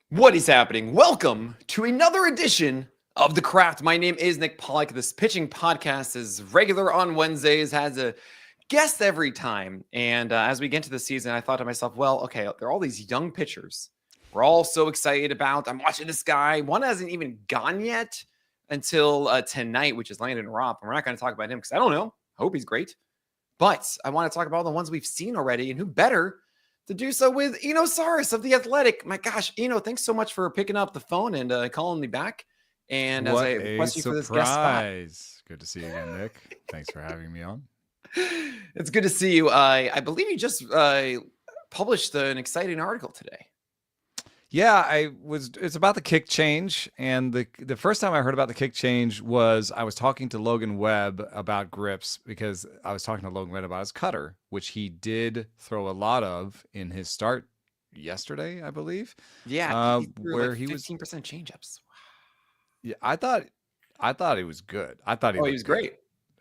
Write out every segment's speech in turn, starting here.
What is happening? Welcome to another edition of The Craft. My name is Nick Pollack. This pitching podcast is regular on Wednesdays, has a guest every time. And as we get into the season, I thought to myself, well, okay, there are all these young pitchers we're all so excited about. I'm watching this guy. One hasn't even gone yet until tonight, which is Landon Ropp. And we're not going to talk about him because I don't know. I hope he's great. But I want to talk about the ones we've seen already, and who better to do so with Eno Sarris of The Athletic. My gosh, Eno, thanks so much for picking up the phone and calling me back. And as What I a request you for this guest spot. surprise. Good to see you again, Nick. Thanks for having me on. It's good to see you. I believe you just published an exciting article today. Yeah, it's about the kick change. And the first time I heard about the kick change was I was talking to Logan Webb about grips, because I was talking to Logan Webb about his cutter, which he did throw a lot of in his start yesterday, I believe. Yeah, he threw Where like he was 15% changeups. Yeah, I thought he was good. I thought he Oh, he looked was good. great.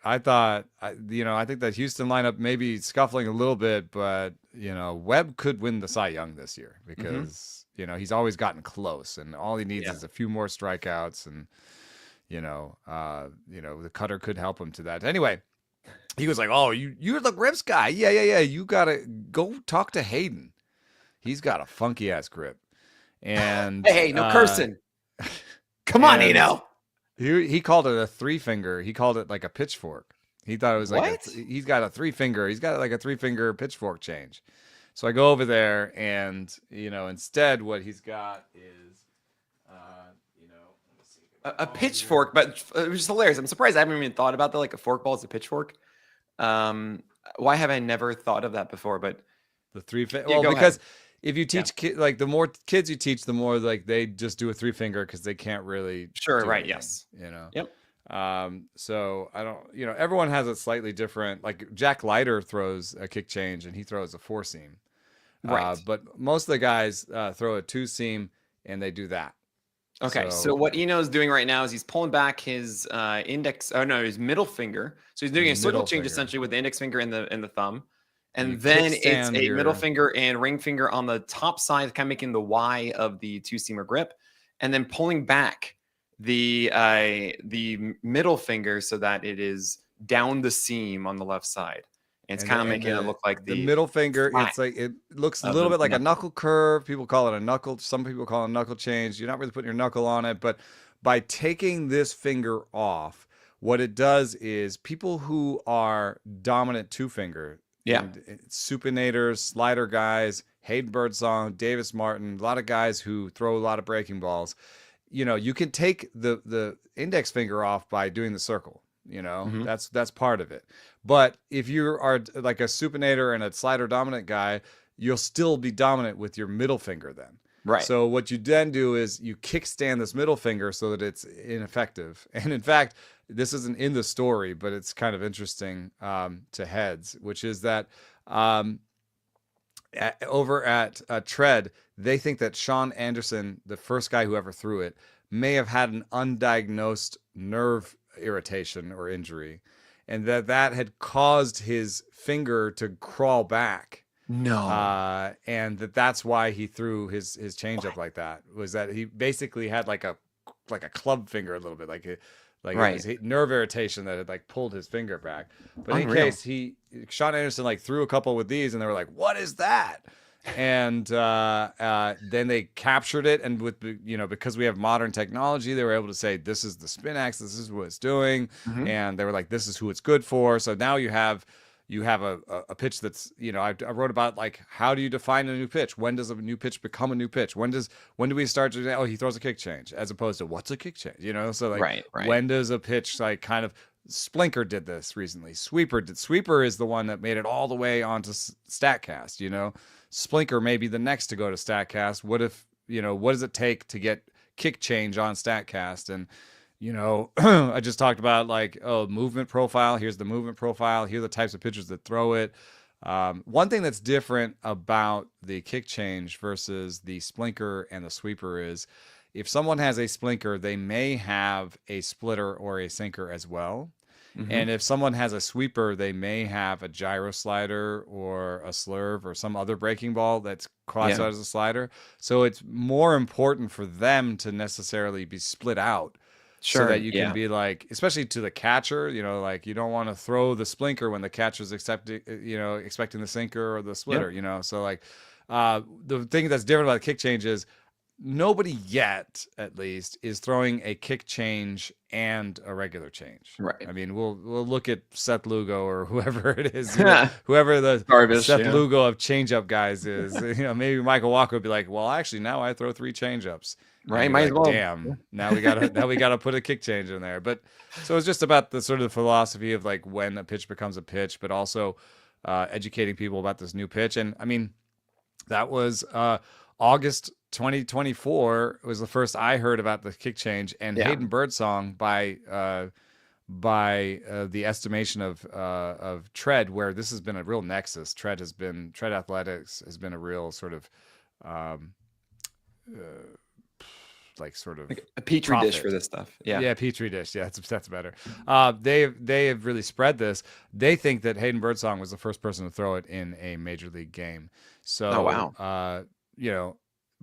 I thought, I think that Houston lineup may be scuffling a little bit, but, Webb could win the Cy Young this year because, he's always gotten close, and all he needs is a few more strikeouts, and, the cutter could help him to that. Anyway, he was like, "Oh, you're the grips guy. Yeah. You got to go talk to Hayden. He's got a funky ass grip." And, Hey, no cursing. Come on, and Eno. he called it a three finger. He called it like a pitchfork. He thought it was like What? he's got a three finger. He's got like a three finger pitchfork change. So I go over there, and instead what he's got is, let me see. A pitchfork, but it was just hilarious. I'm surprised I haven't even thought about that. Like a forkball is a pitchfork. Why have I never thought of that before? But The three yeah, well, go because ahead. if you teach like the more kids you teach, the more like they just do a three finger because they can't really Sure, do right, anything. yes. You know. Yep. So I don't, everyone has a slightly different, like Jack Leiter throws a kick change and he throws a four seam. Right. But most of the guys throw a two seam and they do that. Okay. So what Eno's doing right now is he's pulling back his his middle finger. So he's doing a circle Middle change finger. essentially with the index finger and the thumb. You And then it's kickstand a middle your finger and ring finger on the top side, kind of making the Y of the two-seamer grip, and then pulling back the middle finger so that it is down the seam on the left side. And it's kind of making it look like the middle finger. flat It's like it looks a of little the bit like a knuckle. knuckle curve. People call it a knuckle. Some people call it a knuckle change. You're not really putting your knuckle on it, but by taking this finger off, what it does is people who are dominant two finger, Yeah. supinators, slider guys, Hayden Birdsong, Davis Martin, a lot of guys who throw a lot of breaking balls. You can take the index finger off by doing the circle. Mhm. That's part of it. But if you are like a supinator and a slider dominant guy, you'll still be dominant with your middle finger then. Right. So what you then do is you kickstand this middle finger so that it's ineffective. And in fact, this isn't in the story, but it's kind of interesting to heads, which is that over at Tread, they think that Sean Anderson, the first guy who ever threw it, may have had an undiagnosed nerve irritation or injury, and that had caused his finger to crawl back. No. And that's why he threw his changeup like that. Was that he basically had like a club finger a little bit, like it Right. was nerve irritation that had like pulled his finger back. But in Unreal. case Sean Anderson like threw a couple with these, and they were like, "What is that?" And then they captured it, and because we have modern technology, they were able to say this is the spin axis, this is what it's doing, Mhm. and they were like, this is who it's good for. So now you have a pitch that's, I wrote about like, how do you define a new pitch? When does a new pitch become a new pitch? When do we start to, oh, he throws a kick change, as opposed to what's a kick change? So like, Right. when does a pitch like kind of, Splinker did this recently. Sweeper is the one that made it all the way onto Statcast. Splinker may be the next to go to Statcast. What if, what does it take to get kick change on Statcast? And I just talked about like, oh, movement profile. Here's the movement profile. Here are the types of pitchers that throw it. One thing that's different about the kick change versus the Splinker and the Sweeper is if someone has a Splinker, they may have a splitter or a sinker as well. Mm-hmm. And if someone has a sweeper, they may have a gyro slider or a slurve or some other breaking ball that's classified Yeah. as a slider. So it's more important for them to necessarily be split out so that Sure. you can Yeah. be like, especially to the catcher, like you don't want to throw the splinker when the catcher's expecting the sinker or the Yep. splitter. So like the thing that's different about the kick change is nobody yet, at least, is throwing a kick change and a regular change. Right. I mean, we'll look at Seth Lugo or whoever it is, whoever the Darvish, Seth yeah. Lugo of changeup guys is. Maybe Michael Walker would be like, well, actually, now I throw 3 changeups. Right. Might as well. Damn. Now we gotta put a kick change in there. But so it's just about the sort of the philosophy of like when a pitch becomes a pitch, but also educating people about this new pitch. And I mean, that was August 2024 was the first I heard about the kick change, and Hayden Birdsong by the estimation of Tread, where this has been a real nexus. Tread Athletics has been a real sort of like a petri dish for this stuff. Yeah. Petri dish. Yeah, that's better. They have really spread this. They think that Hayden Birdsong was the first person to throw it in a major league game. So, oh wow.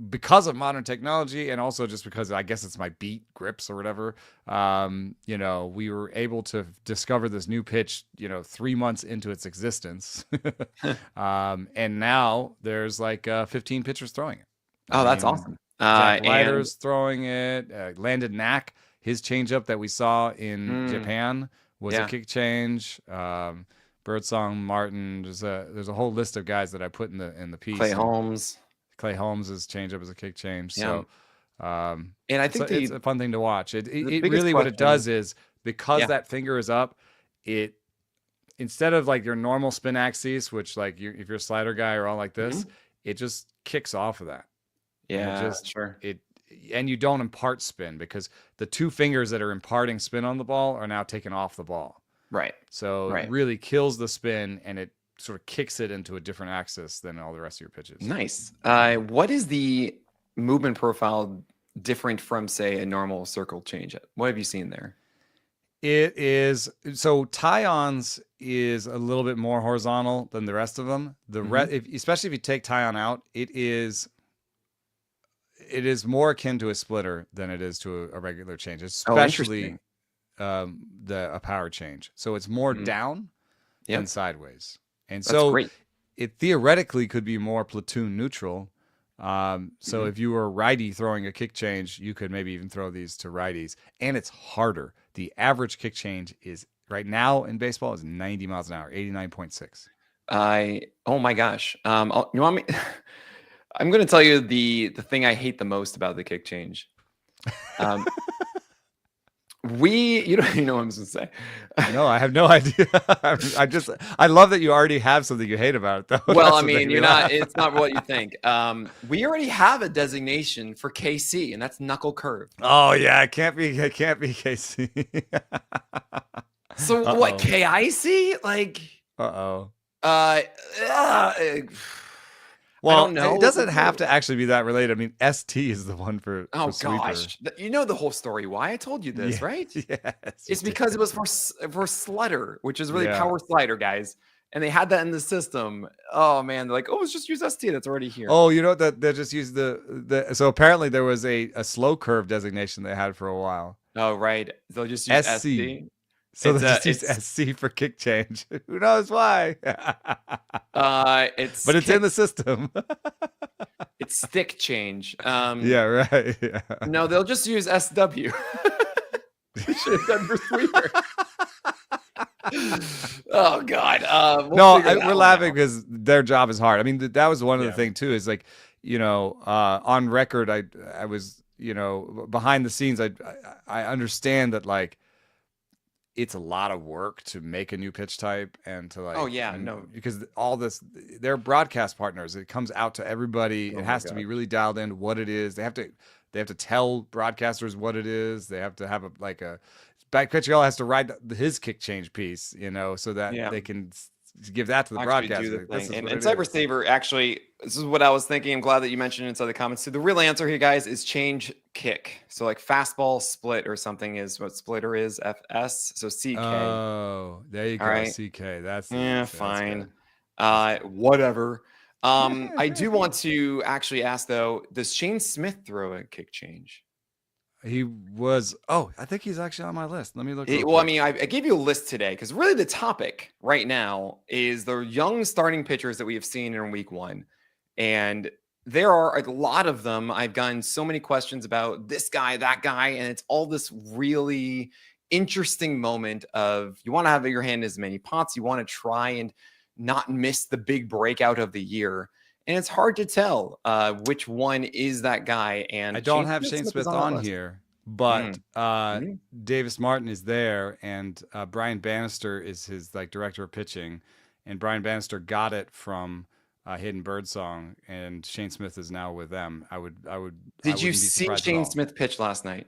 Because of modern technology and also just because I guess it's my beat grips or whatever, we were able to discover this new pitch, 3 months into its existence. And now there's like 15 pitchers throwing it. That's awesome. Jack Leiter's throwing it. Landon Knack, his changeup that we saw in Japan was a kick change. Birdsong, Martin. There's a whole list of guys that I put in the piece. Clay Holmes' changeup is a kick change. So, and I think it's a fun thing to watch. It really what it question does is because that finger is up, it instead of like your normal spin axis, which like if you're a slider guy are all like this, it just kicks off of that. Yeah, sure. And you don't impart spin because the 2 fingers that are imparting spin on the ball are now taken off the ball. Right. So it really kills the spin and it sort of kicks it into a different axis than all the rest of your pitches. Nice. What is the movement profile different from, say, a normal circle change? What have you seen there? It is so Tyon is a little bit more horizontal than the rest of them. Especially if you take Tyon out, it is more akin to a splitter than it is to a regular change, especially a power change. So it's more down than sideways. And so it theoretically could be more platoon neutral. So if you were a righty throwing a kick change, you could maybe even throw these to righties. And it's harder. The average kick change is right now in baseball is 90 miles an hour, 89.6. Oh my gosh. You want me? I'm going to tell you the thing I hate the most about the kick change. You don't even know what I'm going to say. No, I have no idea. I love that you already have something you hate about it, though. Well, I mean, it's not what you think. We already have a designation for KC, and that's knuckle curve. Oh yeah, it can't be KC. So what, KIC? Like, well, I don't know. It doesn't have to actually be that related. I mean, ST is the one for sweeper. Gosh, you know the whole story. Why I told you this, right? Yes, it's because it was for slider, which is really power slider, guys. And they had that in the system. Oh man, they're like, let's just use ST. That's already here. Oh, you know that they just used the. So apparently there was a slow curve designation they had for a while. Oh right, they'll just use SC. So they just use SC for kick change. Who knows why? But it's in the system. It's stick change. Yeah, right. Yeah. No, they'll just use SW. They should have done for sweeper. Oh God. We're laughing because their job is hard. I mean, that was one of the things too. Is like, on record, I was, behind the scenes, I understand that like. It's a lot of work to make a new pitch type and to like, because all this, they're broadcast partners. It comes out to everybody. It has to be really dialed in what it is. They have to tell broadcasters what it is. They have to have a back pitcher has to write his kick change piece, so that they can give that to the actually broadcaster. do the Like, this thing. is And, what and it Cyber is. Saver, actually, this is what I was thinking. I'm glad that you mentioned it inside the comments. So the real answer here, guys, is change kick. So like fastball split or something is what splitter is, FS. So CK. Oh, there you All go. right. CK. That's the Yeah, answer. That's fine. good. That's good. Whatever. I do want to actually ask though, does Shane Smith throw a kick change? He was. Oh, I think he's actually on my list. Let me look. Real Well, I quick. mean, I gave you a list today because really the topic right now is the young starting pitchers that we have seen in week one. And there are a lot of them. I've gotten so many questions about this guy, that guy, and it's all this really interesting moment of you want to have your hand in as many pots. You want to try and not miss the big breakout of the year. And it's hard to tell which one is that guy. And I don't Shane have Shane is Smith that on list. here, but Mhm. Davis Martin is there, and Brian Bannister is his like director of pitching, and Brian Bannister got it from Hidden Birdsong, and Shane Smith is now with them. I Did I you wouldn't be see surprised at Shane all. Smith pitch last night?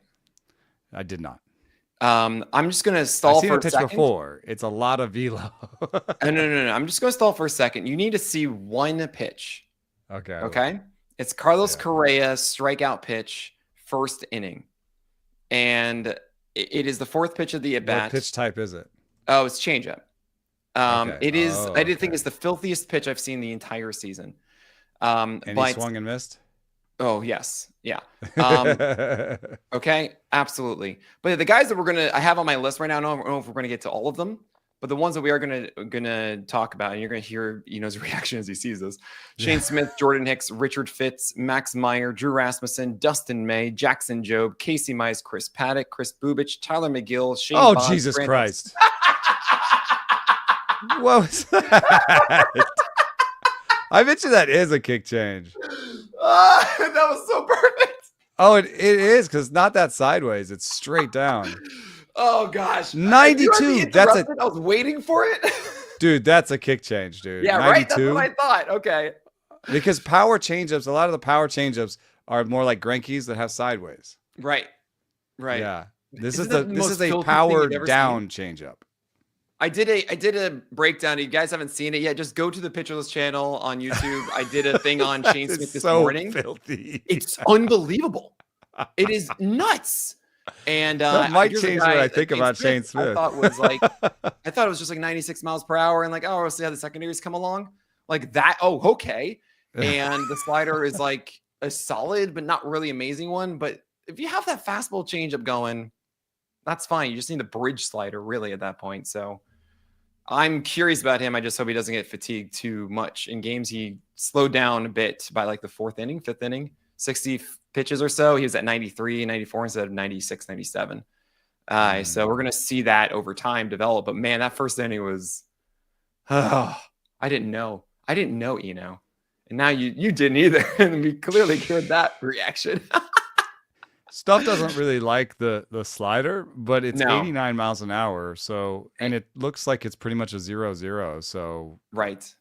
I did not. I'm just gonna I've stall seen for him a pitch second. before. It's a lot of velo. No. I'm just gonna stall for a second. You need to see one pitch. Okay. Okay. It's Carlos Yeah. Correa strikeout pitch, first inning, and it is the fourth pitch of the at What bat. pitch type is it? Oh, it's changeup. Okay. It is. Oh, I did think okay. it's the filthiest pitch I've seen the entire season. And he But swung and missed. oh yes, yeah. Okay, absolutely. But the guys that I have on my list right now, I don't know if we're gonna get to all of them, but the ones that we are gonna talk about, and you're gonna hear Eno's reaction as he sees this: Shane Smith, Jordan Hicks, Richard Fitz, Max Meyer, Drew Rasmussen, Dustin May, Jackson Jobe, Casey Mize, Chris Paddock, Chris Bubich, Tyler McGill, Shane. Oh, Bond, Jesus Grant Christ! What was that? I bet you that is a kick change. that was so perfect. Oh, it is because not that sideways. It's straight down. Oh gosh, 92. That's a I was waiting for it. dude. That's a kick change, dude. Yeah, 92? right. That's what I thought. Okay. Because power changeups, a lot of the power changeups are more like Greinke's that have sideways. Right. Yeah. This Isn't is that the this most is a filthy thing power you've ever down changeup. I did a breakdown. You guys haven't seen it yet. Just go to the Pitcherless channel on YouTube. I did a thing on Shane Smith this morning. Filthy. It's unbelievable. It is nuts. And That might here's a change guy what I that think about Shane Smith. I thought was like I thought it was just like 96 miles per hour, and like, oh, we'll see how the secondaries come along. Like that. Oh, okay. And the slider is like a solid, but not really amazing one. But if you have that fastball changeup going, that's fine. You just need the bridge slider really at that point. So I'm curious about him. I just hope he doesn't get fatigued too much. In games, he slowed down a bit by like the fifth inning, 60 pitches or so. He was at 93, 94 instead of 96, 97. So we're going to see that over time develop. But man, that first inning was, I didn't know, Eno. And now you didn't either. And we clearly cured that reaction. Stuff doesn't really like the slider, but it's No. 89 miles an hour. So, and it looks like it's pretty much a 0-0. So Right.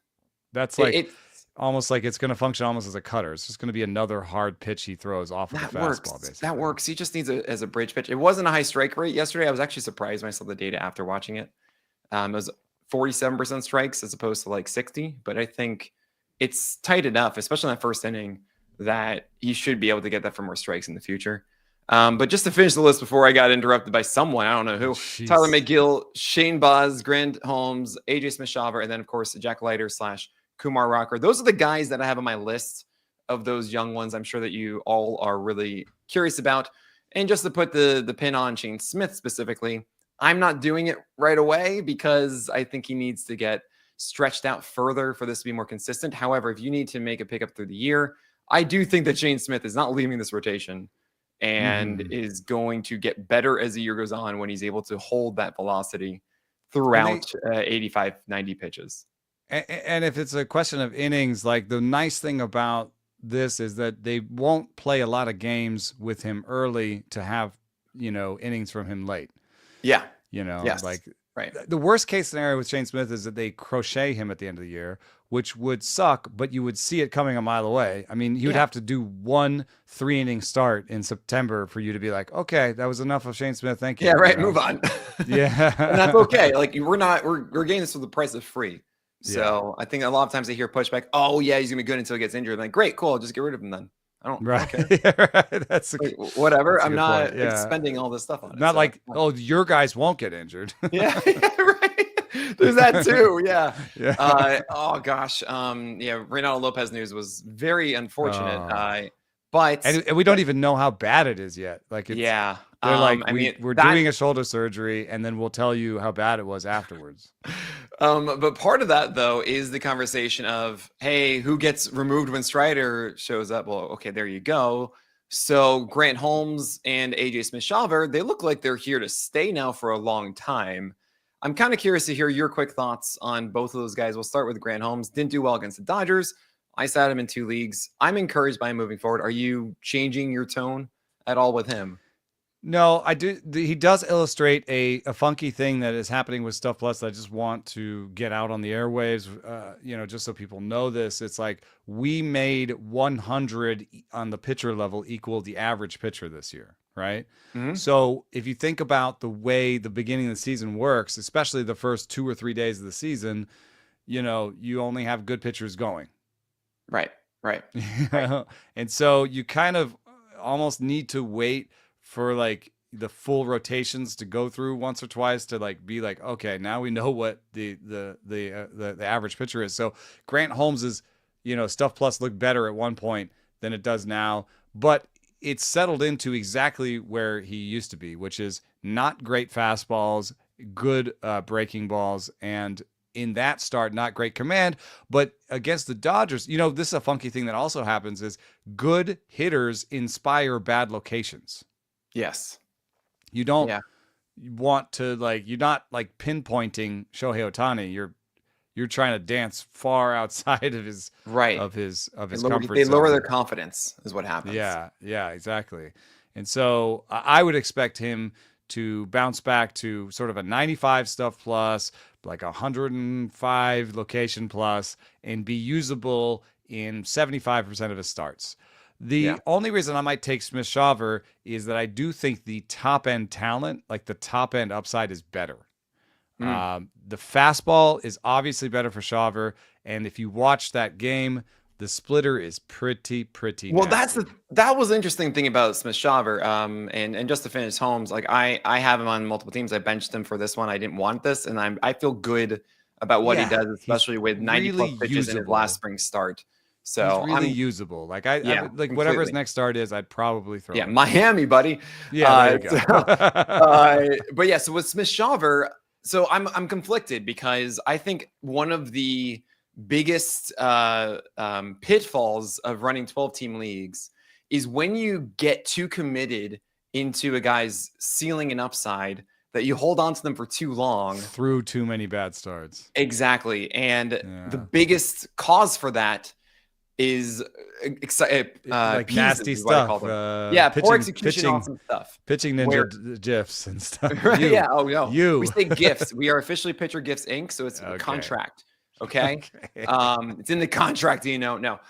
that's like almost like it's going to function almost as a cutter. It's just going to be another hard pitch he throws off of the fastball, basically. That works. He just needs it as a bridge pitch. It wasn't a high strike rate yesterday. I was actually surprised when I saw the data after watching it. It was 47% strikes as opposed to like 60. But I think it's tight enough, especially in that first inning, that he should be able to get that for more strikes in the future. But just to finish the list before I got interrupted by someone, I don't know who, Jeez. Tyler McGill, Shane Baz, Grant Holmes, AJ Smith-Shawver, and then, of course, Jack Leiter / Kumar Rocker. Those are the guys that I have on my list of those young ones I'm sure that you all are really curious about. And just to put the pin on Shane Smith specifically, I'm not doing it right away because I think he needs to get stretched out further for this to be more consistent. However, if you need to make a pickup through the year, I do think that Shane Smith is not leaving this rotation and is going to get better as the year goes on when he's able to hold that velocity throughout 85, 90 pitches. And if it's a question of innings, like the nice thing about this is that they won't play a lot of games with him early to have, innings from him late. Yeah. Yes. Right. The worst case scenario with Shane Smith is that they crochet him at the end of the year, which would suck, but you would see it coming a mile away. I mean, he would have to do 1 3-inning start in September for you to be like, okay, that was enough of Shane Smith. Thank you. Yeah, right. Move on. Yeah. And that's okay. Like we're getting this for the price of free. Yeah. So I think a lot of times I hear pushback. Oh yeah, he's gonna be good until he gets injured. I'm like, great, cool, just get rid of him then. I don't Right. care. Yeah, right. Like, whatever. That's a I'm good point. not Yeah. expending all this stuff on it. Not So that's like, fine. oh, your guys won't get injured. Yeah, yeah, right. There's that too. Yeah. Yeah. Oh gosh. Yeah, Reynaldo Lopez news was very unfortunate. Oh. But And we don't even know how bad it is yet. Like yeah. they're like, I mean we're that doing a shoulder surgery and then we'll tell you how bad it was afterwards. but part of that though is the conversation of, hey, who gets removed when Strider shows up? Well, okay, there you go. So Grant Holmes and AJ Smith-Shawver, they look like they're here to stay now for a long time. I'm kind of curious to hear your quick thoughts on both of those guys. We'll start with Grant Holmes. Didn't do well against the Dodgers. I sat him in 2 leagues. I'm encouraged by him moving forward. Are you changing your tone at all with him? No, I do. He does illustrate a funky thing that is happening with Stuff Plus that I just want to get out on the airwaves, just so people know this. It's like we made 100 on the pitcher level equal the average pitcher this year, right? Mhm. So if you think about the way the beginning of the season works, especially the first 2 or 3 days of the season, you only have good pitchers going. Right. And so you kind of almost need to wait for like the full rotations to go through once or twice to like be like, okay, now we know what the average pitcher is. So Grant Holmes is, Stuff Plus looked better at one point than it does now, but it's settled into exactly where he used to be, which is not great fastballs, good breaking balls, and in that start, not great command. But against the Dodgers, this is a funky thing that also happens is good hitters inspire bad locations. Yes. You don't want to you're not like pinpointing Shohei Ohtani. You're trying to dance far outside of his comfort They lower zone. their confidence is what happens. Yeah, exactly. And so I would expect him to bounce back to sort of a 95 Stuff Plus, like 105 location plus, and be usable in 75% of his starts. The only reason I might take Smith-Shawver is that I do think the top end talent, like the top end upside, is better. The fastball is obviously better for Shawver, and if you watch that game, the splitter is pretty Well, nasty. that was the interesting thing about Smith-Shawver. And just to finish Holmes, like I have him on multiple teams. I benched him for this one. I didn't want this, and I feel good about what he does, especially with 90 plus really pitches in his last spring start. So he's really usable. Like I like whatever his next start is, I'd probably throw. Yeah, Miami, buddy. Yeah, there you go. But yeah, so with Smith-Shawver, so I'm conflicted because I think one of the biggest pitfalls of running 12-team leagues is when you get too committed into a guy's ceiling and upside that you hold on to them for too long through too many bad starts. Exactly. And the biggest cause for that is like nasty stuff. Poor execution on some stuff. Pitching ninja gifs and stuff. Yeah. Oh no. We say gifts. We are officially Pitcher Gifts Inc. So it's a contract. Okay. It's in the contract. No.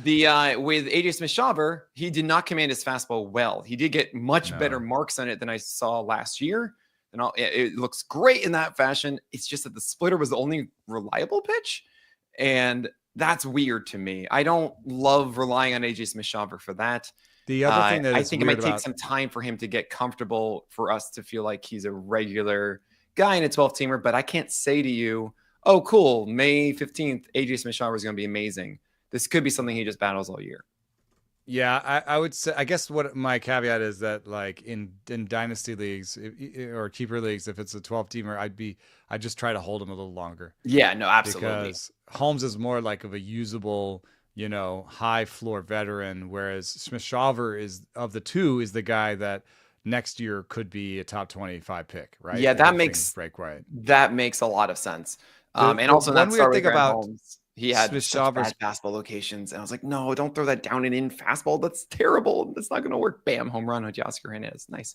The with AJ Smith-Shawver, he did not command his fastball well. He did get much better marks on it than I saw last year. And it looks great in that fashion. It's just that the splitter was the only reliable pitch, and that's weird to me. I don't love relying on AJ Smith-Shawver for that. The other thing that I think it might take some time for him to get comfortable for us to feel like he's a regular guy in a 12-teamer. But I can't say to you, oh, cool, May 15th, AJ Smith-Shawver is going to be amazing. This could be something he just battles all year. Yeah, I would say, I guess what my caveat is that like in dynasty leagues or keeper leagues, if it's a 12-teamer, I'd just try to hold him a little longer. Yeah, no, absolutely. Because Holmes is more like of a usable, high floor veteran, whereas Smith-Shawver is of the two is the guy that next year could be a top 25 pick, right? Yeah, that makes a lot of sense. And also one weird thing about Holmes, he had such bad fastball locations, and I was like, no, don't throw that down and in fastball. That's terrible. That's not going to work. Bam, home run with Teoscar Hernandez. Nice,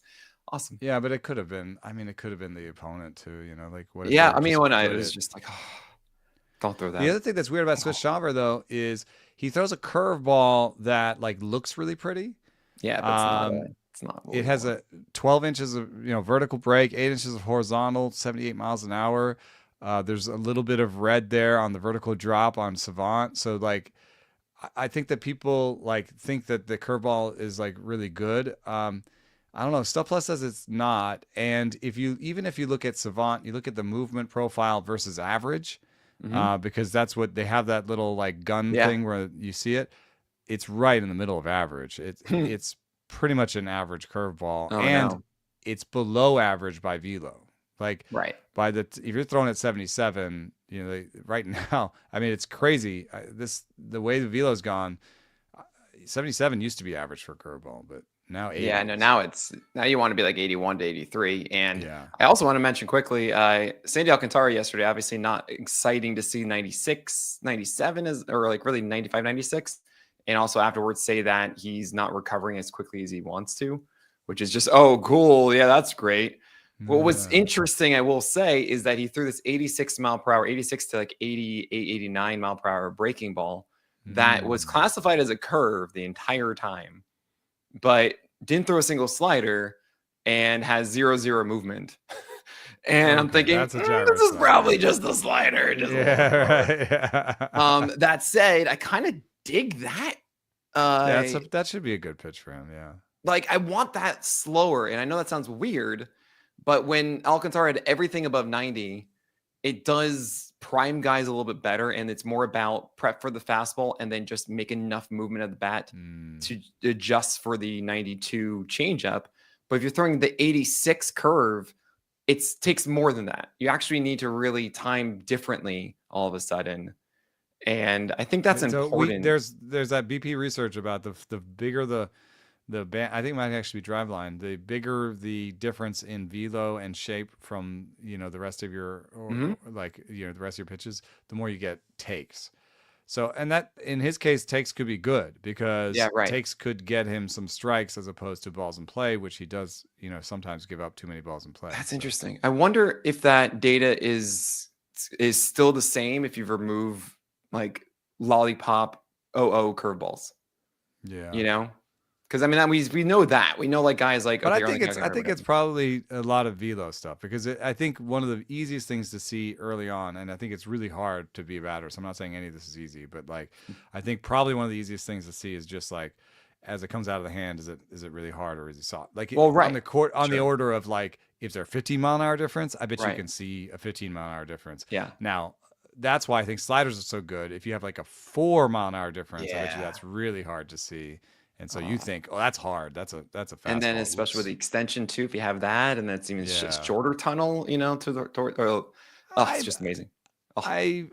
awesome. Yeah, but it could have been. I mean, it could have been the opponent too. Like what? Yeah, I mean, when it was just like, oh, don't throw that. The other thing that's weird about Smith-Shawver though is he throws a curveball that like looks really pretty. Yeah, but it's not. It has a 12 inches of vertical break, 8 inches of horizontal, 78 miles an hour. There's a little bit of red there on the vertical drop on Savant. So like, I think that people like think that the curveball is like really good. I don't know. Stuff Plus says it's not. And even if you look at Savant, you look at the movement profile versus average, because that's what they have, that little like gun Yeah. thing where you see it. It's right in the middle of average. It's pretty much an average curveball, Oh and no. it's below average by velo. Like Right. if you're throwing at 77, right now, I mean, it's crazy. The way the velo's gone, 77 used to be average for a curveball, but now 80. Yeah, no, now you want to be like 81 to 83. And Yeah. I also want to mention quickly, Sandy Alcantara yesterday, obviously not exciting to see 96, 97 or like really 95, 96. And also afterwards say that he's not recovering as quickly as he wants to, which is just, oh, cool. Yeah, that's great. What was interesting, I will say, is that he threw this 86 mile per hour, 86 to like 88, 89 mile per hour breaking ball that was classified as a curve the entire time, but didn't throw a single slider and has 0-0 movement. And I'm thinking, that's a this is probably just the slider. Yeah. That said, I kind of dig that. That should be a good pitch for him. Yeah. Like, I want that slower. And I know that sounds weird, but when Alcantara had everything above 90, it does prime guys a little bit better. And it's more about prep for the fastball and then just make enough movement at the bat to adjust for the 92 changeup. But if you're throwing the 86 curve, it takes more than that. You actually need to really time differently all of a sudden. And I think that's important. There's that BP research about the bigger the band, I think it might actually be driveline, the bigger the difference in velo and shape from the rest of your the rest of your pitches, the more you get takes. So, and that in his case, takes could be good because takes could get him some strikes as opposed to balls in play, which he does sometimes give up too many balls in play. That's interesting. I wonder if that data is still the same if you remove like lollipop curveballs. Yeah. Because I mean, we know that. We know like guys like. But okay, I think it's probably a lot of velo stuff because I think one of the easiest things to see early on, and I think it's really hard to be a batter. So I'm not saying any of this is easy, but like I think probably one of the easiest things to see is just like as it comes out of the hand, is it really hard or is it soft? Like on the court the order of like if there 15-mile-an-hour difference, I bet you can see a 15-mile-an-hour difference. Yeah. Now that's why I think sliders are so good. If you have like a 4-mile-an-hour difference, I bet you that's really hard to see. And so you think, oh, that's hard. That's a fastball. And then especially with the extension too, if you have that, and that's even shorter tunnel, it's just amazing. I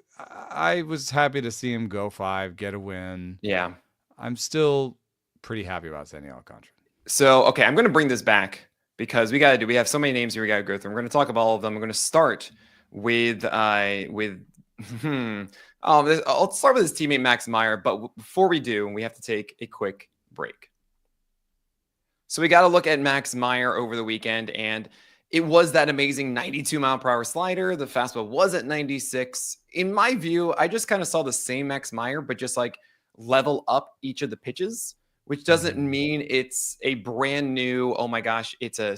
was happy to see him go 5, get a win. Yeah, I'm still pretty happy about Sandy Alcantara. So okay, I'm going to bring this back because we have so many names here we got to go through. We're going to talk about all of them. I'm going to start with I'll start with his teammate Max Meyer, but before we do, we have to take a quick break. So we got to look at Max Meyer over the weekend, and it was that amazing 92 mile per hour slider. The fastball was at 96. In my view, I just kind of saw the same Max Meyer, but just like level up each of the pitches, which doesn't mean it's a brand new, oh my gosh, it's a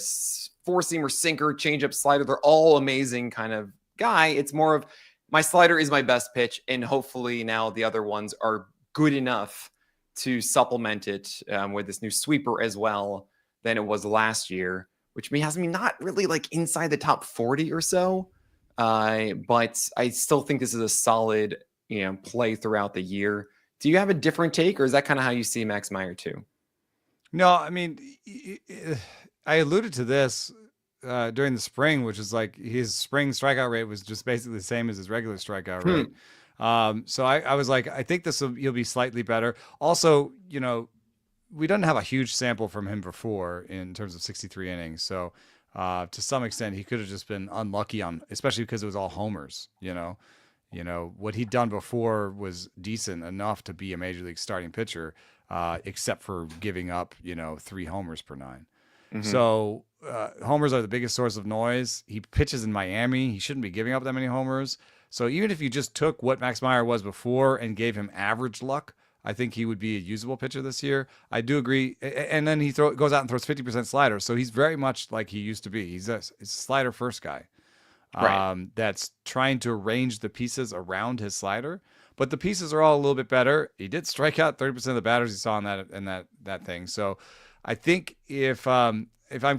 4-seamer, sinker, changeup, slider. They're all amazing kind of guy. It's more of my slider is my best pitch, and hopefully now the other ones are good enough to supplement it with this new sweeper as well than it was last year, which has me not really like inside the top 40 or so. But I still think this is a solid, play throughout the year. Do you have a different take, or is that kind of how you see Max Meyer too? No, I mean, I alluded to this during the spring, which is like his spring strikeout rate was just basically the same as his regular strikeout rate. So I was like, I think he'll be slightly better. Also, we didn't have a huge sample from him before in terms of 63 innings. So to some extent, he could have just been unlucky especially because it was all homers. What he'd done before was decent enough to be a major league starting pitcher, except for giving up, 3 homers per 9. So homers are the biggest source of noise. He pitches in Miami. He shouldn't be giving up that many homers. So even if you just took what Max Meyer was before and gave him average luck, I think he would be a usable pitcher this year. I do agree. And then he goes out and throws 50% sliders. So he's very much like he used to be. He's a slider first guy. Right. that's trying to arrange the pieces around his slider. But the pieces are all a little bit better. He did strike out 30% of the batters he saw in that thing. So I think if I'm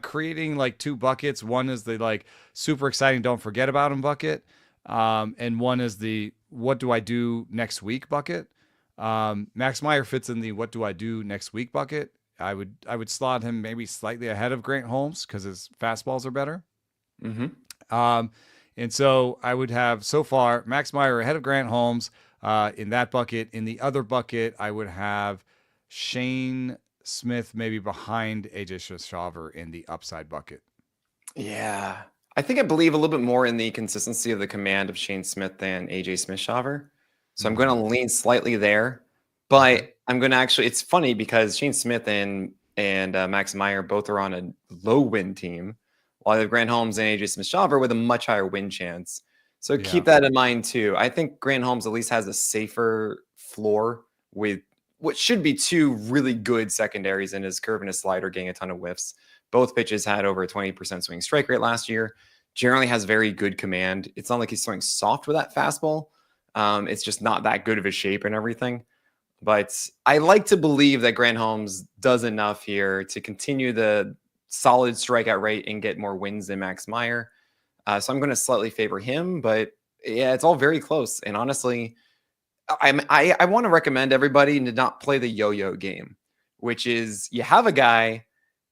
creating like two buckets, one is the like super exciting, don't forget about him bucket, and one is the what do I do next week bucket. Max Meyer fits in the what do I do next week bucket. I would slot him maybe slightly ahead of Grant Holmes because his fastballs are better. Mm-hmm. And so I would have so far Max Meyer ahead of Grant Holmes in that bucket. In the other bucket, I would have Shane Smith maybe behind AJ Schaefer in the upside bucket. Yeah. I think I believe a little bit more in the consistency of the command of Shane Smith than AJ Smith-Shawver. So I'm going to lean slightly there. But Okay. I'm going to actually, it's funny because Shane Smith and Max Meyer both are on a low win team, while they have Grant Holmes and AJ Smith-Shawver with a much higher win chance. So keep that in mind too. I think Grant Holmes at least has a safer floor with what should be two really good secondaries in his curve and his slider, getting a ton of whiffs. Both pitches had over a 20% swing strike rate last year. Generally has very good command. It's not like he's throwing soft with that fastball. It's just not that good of a shape and everything. But I like to believe that Grant Holmes does enough here to continue the solid strikeout rate and get more wins than Max Meyer. So I'm going to slightly favor him, but yeah, it's all very close. And honestly, I want to recommend everybody to not play the yo-yo game, which is you have a guy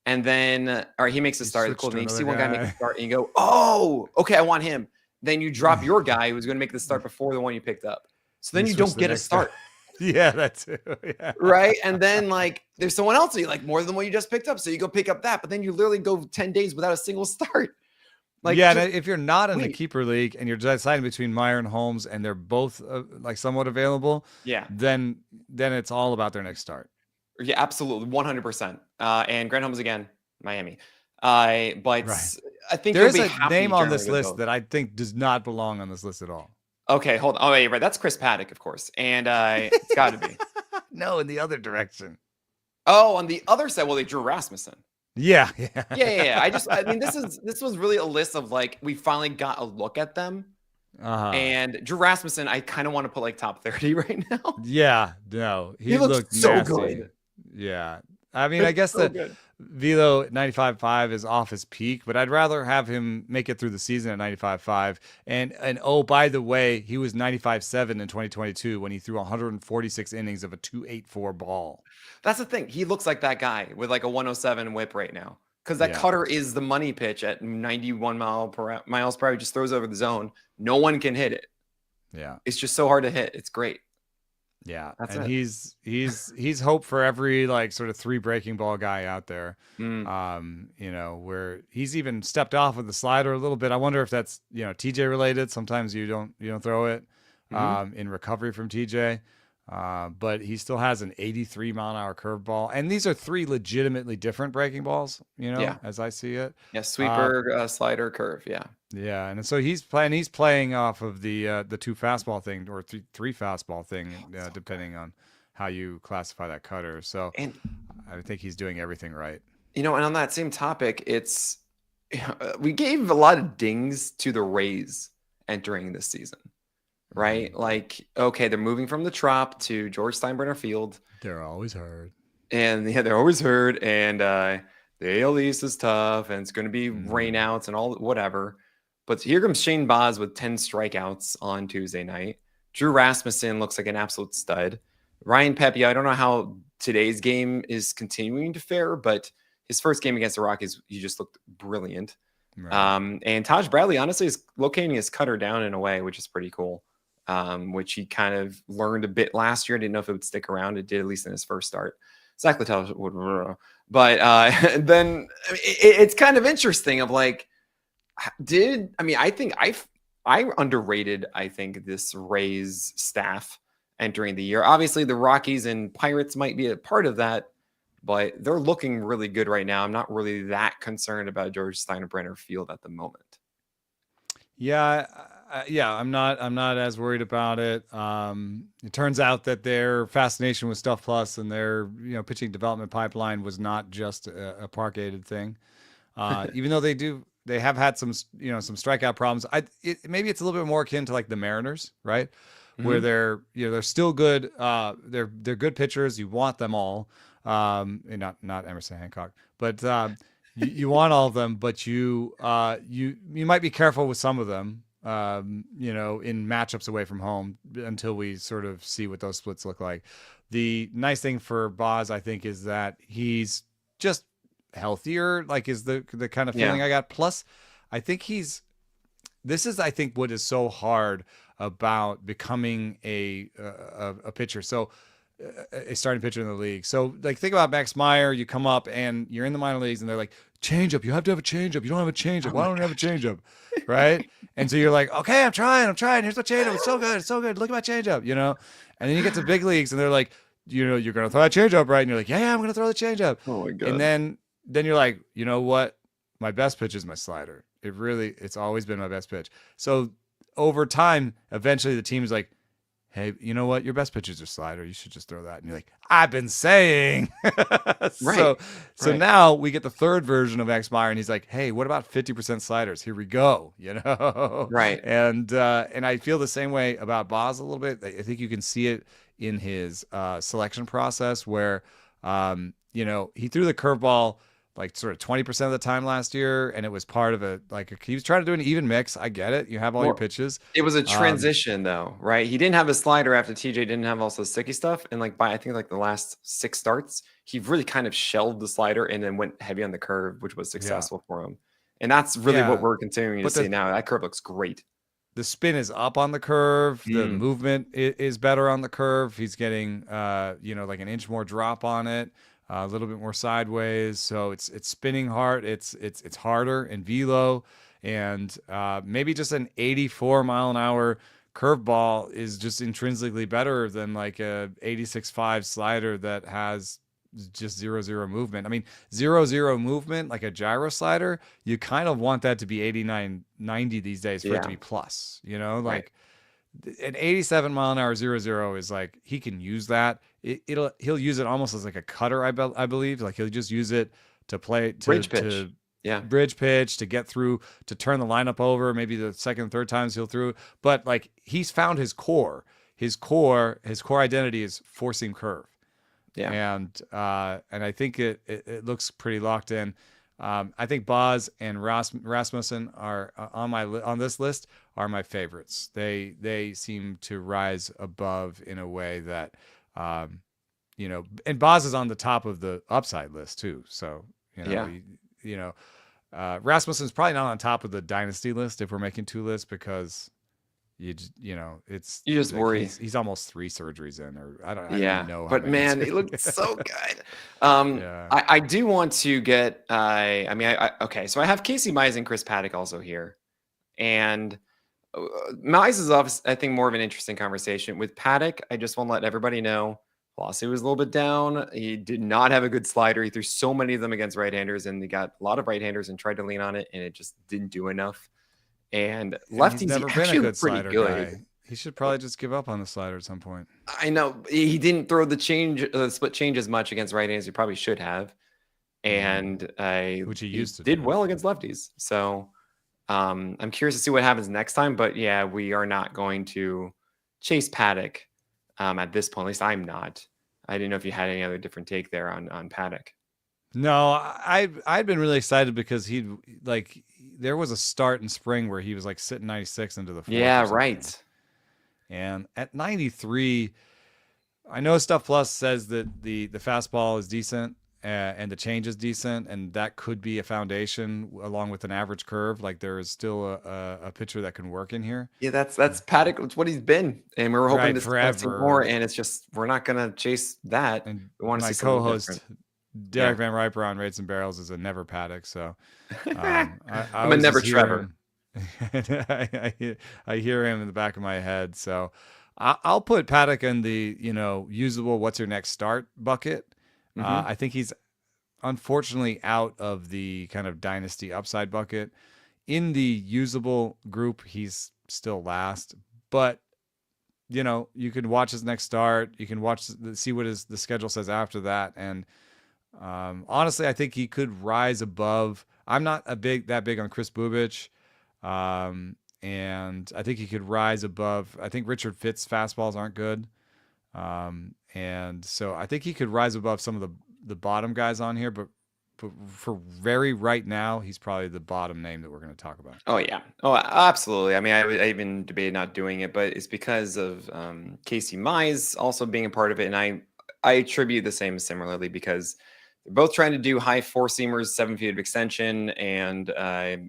and then, all right, he makes a start. Cool. Then you see one guy make a start and you go, oh, okay, I want him. Then you drop your guy who's going to make the start before the one you picked up. So then you don't get a start. Yeah, that's it. Yeah. Right. And then like there's someone else that you like more than the one you just picked up. So you go pick up that, but then you literally go 10 days without a single start. Like, yeah, and if you're not in the keeper league and you're deciding between Meyer and Holmes and they're both like somewhat available, then it's all about their next start. Yeah, absolutely, 100%. And Grant Holmes again, Miami. But right. I think there's a name on this list that I think does not belong on this list at all. Okay, hold on. Oh, wait, right. That's Chris Paddock, of course, and it's got to be. No, in the other direction. Oh, on the other side. Well, they Drew Rasmussen. Yeah. I mean, this was really a list of like we finally got a look at them. And Drew Rasmussen, I kind of want to put like top 30 right now. Yeah, no, he looked so nasty. good. Yeah, I mean, I guess that Velo 95.5 is off his peak, but I'd rather have him make it through the season at 95.5. And oh, by the way, he was 95.7 in 2022 when he threw 146 innings of a 2.84 ball. That's the thing. He looks like that guy with like a 107 whip right now because that cutter is the money pitch at 91 miles per hour. He just throws over the zone. No one can hit it. Yeah, it's just so hard to hit. It's great. Yeah, and he's hope for every like sort of 3 breaking ball guy out there. You know, where he's even stepped off with the slider a little bit. I wonder if that's TJ related. Sometimes you don't throw it in recovery from TJ, but he still has an 83 mile an hour curveball, and these are 3 legitimately different breaking balls. As I see it. Yeah, sweeper, slider, curve. Yeah. Yeah, and so he's playing off of the 2 fastball thing or 3 fastball thing, depending on how you classify that cutter. So I think he's doing everything right. And on that same topic, it's we gave a lot of dings to the Rays entering this season, right? Like, okay, they're moving from the Trop to George Steinbrenner Field. They're always hurt, and they're always hurt, and the AL East is tough, and it's going to be rainouts and all whatever. But here comes Shane Baz with 10 strikeouts on Tuesday night. Drew Rasmussen looks like an absolute stud. Ryan Pepiot, I don't know how today's game is continuing to fare, but his first game against the Rockies, he just looked brilliant. Right. And Taj Bradley, honestly, is locating his cutter down in a way, which is pretty cool, which he kind of learned a bit last year. I didn't know if it would stick around. It did, at least in his first start. Zach Littell would, but then it's kind of interesting of like, I think I underrated, this Rays staff entering the year. Obviously, the Rockies and Pirates might be a part of that, but they're looking really good right now. I'm not really that concerned about George Steinbrenner Field at the moment. Yeah, I'm not as worried about it. It turns out that their fascination with Stuff Plus and their pitching development pipeline was not just a park-aided thing. Even though they they have had some some strikeout problems. Maybe it's a little bit more akin to like the Mariners, right? Where Mhm. they're still good. They're good pitchers. You want them all. And not Emerson Hancock, but you want all of them, but you might be careful with some of them. In matchups away from home until we sort of see what those splits look like. The nice thing for Boz, I think, is that he's just healthier. Like is the kind of feeling Yeah. I got. Plus, I think this is I think what is so hard about becoming a pitcher. So a starting pitcher in the league. So like think about Max Meyer, you come up and you're in the minor leagues and they're like, changeup, you have to have a changeup. You don't have a changeup. Oh Why my don't you have a gosh. changeup? Right? And so you're like, okay, I'm trying. Here's my changeup. It's so good. It's so good. Look at my changeup. And then you get to big leagues and they're like, you're gonna throw that changeup, right? And you're like, yeah, I'm gonna throw the changeup. Oh my And god. then you're like, you know what? My best pitch is my slider. It's always been my best pitch. So over time, eventually the team's like, hey, you know what? Your best pitch is your slider. You should just throw that. And you're like, I've been saying. Right. So Right. now we get the third version of Max Meyer, and he's like, hey, what about 50% sliders? Here we go. Right. And I feel the same way about Boz a little bit. I think you can see it in his selection process where, he threw the curveball like sort of 20% of the time last year, and it was part of he was trying to do an even mix. I get it. You have all your Well, pitches. it was a Um, transition though, right? He didn't have a slider after TJ didn't have also sticky stuff. And like by I think like the last 6 starts, he really kind of shelved the slider and then went heavy on the curve, which was yeah. successful for him. And that's really what Yeah. we're continuing to But see now. That curve looks great. the spin is up on the curve. The Mm, movement is better on the curve. He's getting, like an inch more drop on it, a little bit more sideways. So it's spinning hard. It's harder in velo, and maybe just an 84-mile-an-hour curveball is just intrinsically better than like a 86.5 slider that has just 0-0 movement. I mean, 0-0 movement, like a gyro slider, you kind of want that to be 89-90 these days for it to yeah. be plus, Right. like an 87-mile-an-hour 0-0 is like, he can use that. He'll use it almost as like a cutter. I believe like he'll just use it to play Bridge pitch. to Yeah. bridge pitch, to get through, to turn the lineup over. Maybe the second and third times he'll through, but like he's found his core identity is four seam curve. Yeah. And I think it looks pretty locked in. I think Boz and Rasmussen are on this list are my favorites. They seem to rise above in a way that, and Boz is on the top of the upside list too. So Yeah. Rasmussen's probably not on top of the dynasty list if we're making two lists, because it's You just like worry. he's almost 3 surgeries in, or I don't Yeah, even know how but many. man, he looked so good. Yeah. I do want to get. Okay, so I have Casey Mize and Chris Paddock also here, and Mize is obviously, I think, more of an interesting conversation with Paddock. I just want to let everybody know, velocity was a little bit down. He did not have a good slider. He threw so many of them against right-handers, and he got a lot of right-handers and tried to lean on it, and it just didn't do enough. And And he's lefties, he never been a actually good looked pretty slider good. guy. He should probably just give up on the slider at some point. I know he didn't throw the split change as much against right-handers. He probably should have, and Which he he used to did do. well against lefties. So I'm curious to see what happens next time. But yeah, we are not going to chase Paddock at this point. At least I'm not. I didn't know if you had any other different take there on Paddock. No, I'd been really excited because there was a start in spring where he was like sitting 96 into the fourth. Yeah, or something. right. And at 93, I know Stuff Plus says that the fastball is decent, and the change is decent, and that could be a foundation along with an average curve. Like there is still a pitcher that can work in here. Yeah, that's Paddock. It's what he's been, and we were hoping Right, to see more. forever. And it's just we're not gonna chase that. And We want to my see something co-host different. Derek Van Riper on Rates and Barrels is a never Paddock, so I I'm a always never just hear Trevor. him. I hear him in the back of my head. So I'll put Paddock in the usable what's your next start bucket. Mhm. I think he's unfortunately out of the kind of dynasty upside bucket. In the usable group, he's still last, but you can watch his next start. You can see what the schedule says after that, and Honestly, I think he could rise above. I'm not that big on Chris Bubich. And I think he could rise above. I think Richard Fitz fastballs aren't good. And so I think he could rise above some of the bottom guys on here, but for very right now, he's probably the bottom name that we're going to talk about. Oh yeah. Oh, absolutely. I mean, I even debated not doing it, but it's because of Casey Mize also being a part of it, and I attribute the same similarly because they're both trying to do high four seamers, 7 feet of extension, and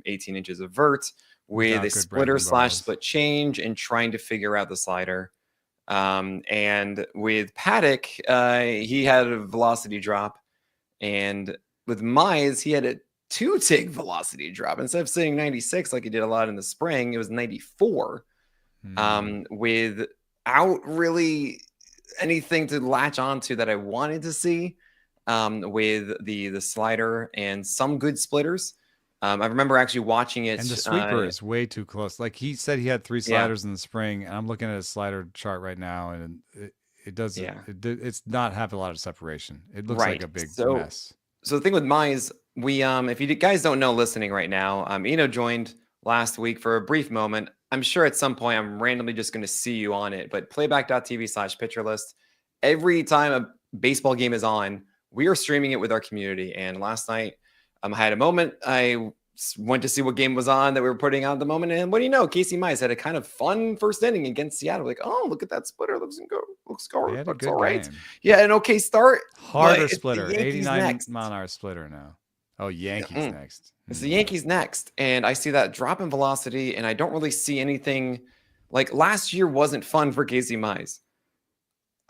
18 inches of vert with a splitter / split change, and trying to figure out the slider. And with Pollack, he had a velocity drop, and with Mize, he had a 2-tick velocity drop. Instead of sitting 96 like he did a lot in the spring, it was 94. Without really anything to latch onto that I wanted to see, with the slider and some good splitters. I remember actually watching it. And the sweeper is way too close. Like he said, he had 3 sliders in the spring, and I'm looking at his slider chart right now, and it doesn't. Yeah. It's not have a lot of separation. It looks like a big mess. So the thing with Mize, we if you guys don't know, listening right now, Eno joined last week for a brief moment. I'm sure at some point I'm randomly just going to see you on it, but playback.tv/pitcher list. Every time a baseball game is on, we are streaming it with our community. And last night, I had a moment. I went to see what game was on that we were putting on at the moment. And what do you know? Casey Mize had a kind of fun first inning against Seattle. Like, oh, look at that splitter. Looks all right. Game. Yeah, an okay start. Harder splitter. 89-mile-an-hour splitter now. Oh, Yankees next. It's the Yankees next. And I see that drop in velocity, and I don't really see anything. Like last year wasn't fun for Casey Mize.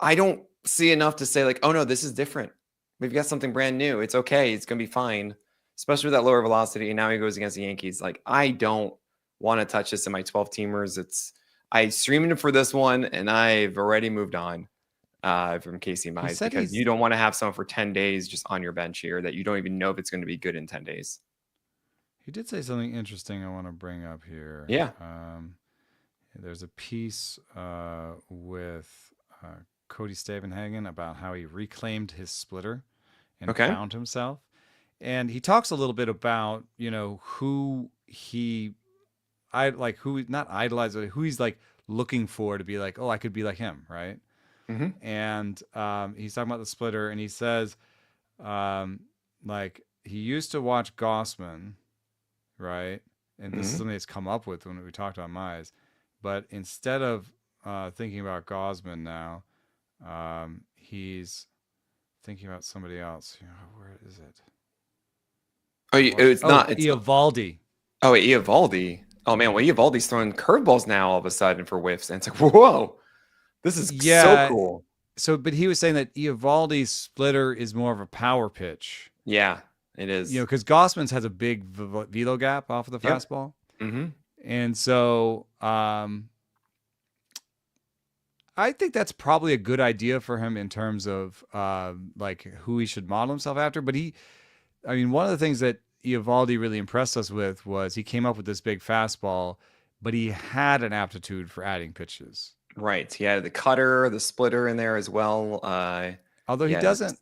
I don't see enough to say like, oh, no, this is different. We've got something brand new. It's okay. It's going to be fine. Especially with that lower velocity, and now he goes against the Yankees. Like, I don't want to touch this in my 12-teamers. I streamed him for this one, and I've already moved on from Casey Mize because you don't want to have someone for 10 days just on your bench here that you don't even know if it's going to be good in 10 days. He did say something interesting I want to bring up here. Yeah. There's a piece with Cody Stavenhagen about how he reclaimed his splitter and found himself. And he talks a little bit about, who not idolized, but who he's like looking for to be like, oh, I could be like him, right? Mm-hmm. And he's talking about the splitter, and he says, like he used to watch Gossman, right? And this is something that's come up with when we talked about Mize, but instead of thinking about Gossman now, he's thinking about somebody else. Where is it? Oh, it's not. It's Eovaldi. Oh, Eovaldi. Oh, man. Well, Eovaldi's throwing curveballs now all of a sudden for whiffs. And it's like, whoa, this is so cool. So, but he was saying that Eovaldi's splitter is more of a power pitch. Yeah, it is. Because Gossman's has a big velo gap off of the fastball. Mm-hmm. And so I think that's probably a good idea for him in terms of like who he should model himself after. But one of the things that Eovaldi really impressed us with was he came up with this big fastball, but he had an aptitude for adding pitches. Right. He had the cutter, the splitter in there as well. Although he doesn't,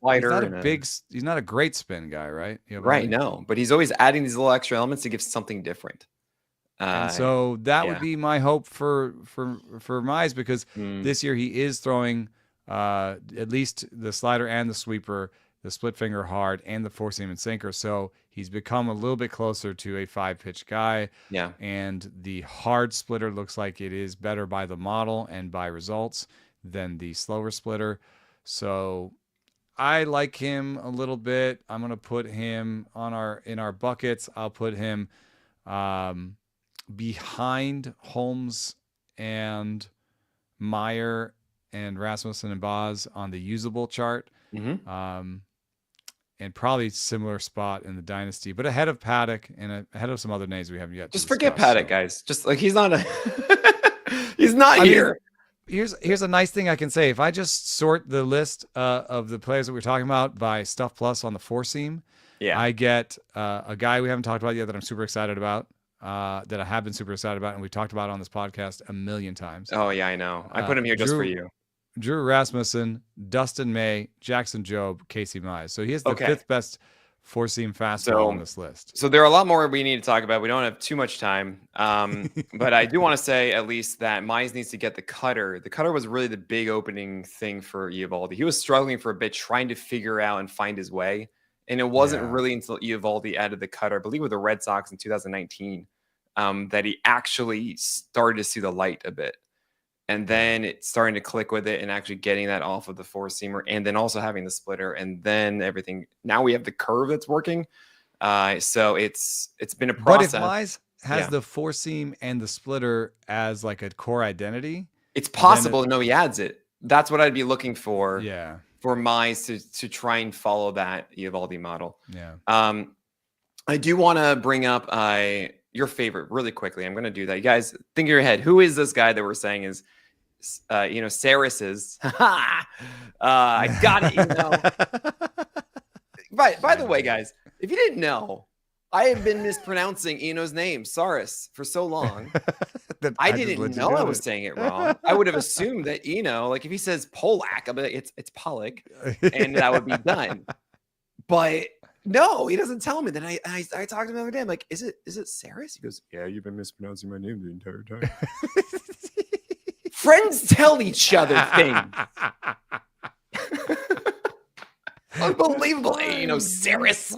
he's not a great spin guy, right? Eovaldi? Right. No, but he's always adding these little extra elements to give something different. And so that would be my hope for Mize, because this year he is throwing at least the slider and the sweeper, the split finger hard, and the four seam and sinker. So he's become a little bit closer to a 5-pitch guy. Yeah. And the hard splitter looks like it is better by the model and by results than the slower splitter. So I like him a little bit. I'm going to put him in our buckets. I'll put him behind Holmes and Meyer and Rasmussen and Boz on the usable chart. Mm-hmm. And probably similar spot in the dynasty, but ahead of Pollack and ahead of some other names we haven't yet. Just forget Pollack, guys. Just like he's not he's not here. Here's a nice thing I can say. If I just sort the list of the players that we're talking about by Stuff Plus on the four seam, I get a guy we haven't talked about yet that I'm super excited about. That I have been super excited about, and we talked about on this podcast a million times. Oh yeah, I know. I put him here just for you. Drew Rasmussen, Dustin May, Jackson Jobe, Casey Mize. So he has the Okay. fifth best four-seam fastball on this list. So there are a lot more we need to talk about. We don't have too much time. But I do want to say at least that Mize needs to get the cutter. The cutter was really the big opening thing for Eovaldi. He was struggling for a bit, trying to figure out and find his way. And it wasn't really until Eovaldi added the cutter, I believe with the Red Sox in 2019, that he actually started to see the light a bit. And then it's starting to click with it and actually getting that off of the four-seamer and then also having the splitter and then everything. Now we have the curve that's working. So it's been a process. But if Mize has the four-seam and the splitter as like a core identity, it's possible. No, he adds it. That's what I'd be looking for. Yeah. For Mize to try and follow that Eovaldi model. Yeah. I do want to bring up your favorite really quickly. I'm going to do that. You guys think in your head, who is this guy that we're saying is Eno Sarris is? I got it. By the way, guys, if you didn't know, I have been mispronouncing Eno's name, Sarris, for so long. I didn't know I was saying it wrong. I would have assumed that Eno, like if he says Pollack, I'll be like, it's Pollack, and that would be done. But no, he doesn't tell me. Then I talked to him the other day. I'm like, is it Sarris? He goes, yeah, you've been mispronouncing my name the entire time. Friends tell each other things. Unbelievable. Eno Sarris.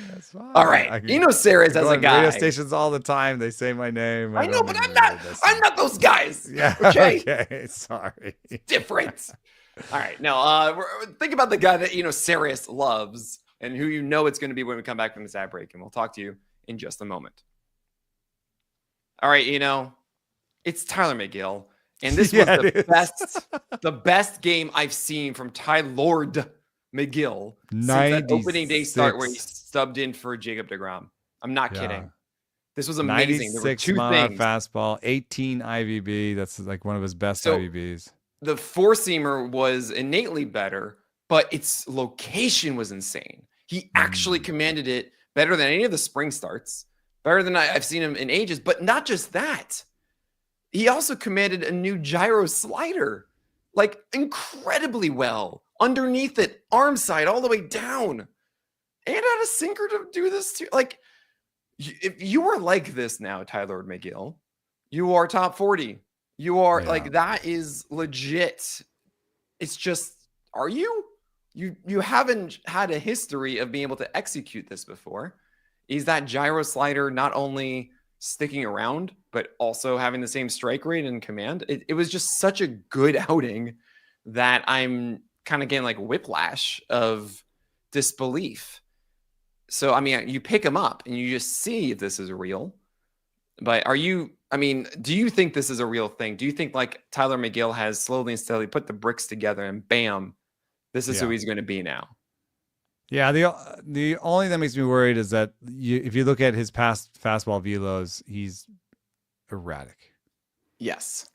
That's fine. All right. Eno Sarris as a guy. Radio stations all the time. They say my name. I know, but I'm not those guys. Yeah. Okay. Okay. Sorry. It's different. All right. Now, think about the guy that Eno Sarris loves and who it's going to be when we come back from this ad break. And we'll talk to you in just a moment. All right, it's Tyler McGill. And this was the best game I've seen from Tyler McGill since that opening day start where he subbed in for Jacob deGrom. I'm not kidding. This was amazing. There were two things. Fastball, 18 IVB. That's like one of his best IVBs. The four-seamer was innately better, but its location was insane. He actually commanded it better than any of the spring starts, better than I've seen him in ages. But not just that. He also commanded a new gyro slider, like incredibly well. Underneath it, arm side all the way down. And had a sinker to do this too. Like, if you are like this now, Tyler McGill, you are top 40. You are like, that is legit. It's just, are you? You haven't had a history of being able to execute this before. Is that gyro slider not only sticking around, but also having the same strike rate and command? It was just such a good outing that I'm kind of getting like whiplash of disbelief. So, I mean, you pick him up and you just see if this is real. But do you think this is a real thing? Do you think like Tyler McGill has slowly and steadily put the bricks together and bam, this is who he's going to be now? Yeah, the only thing that makes me worried is that if you look at his past fastball velos, he's erratic. Yes,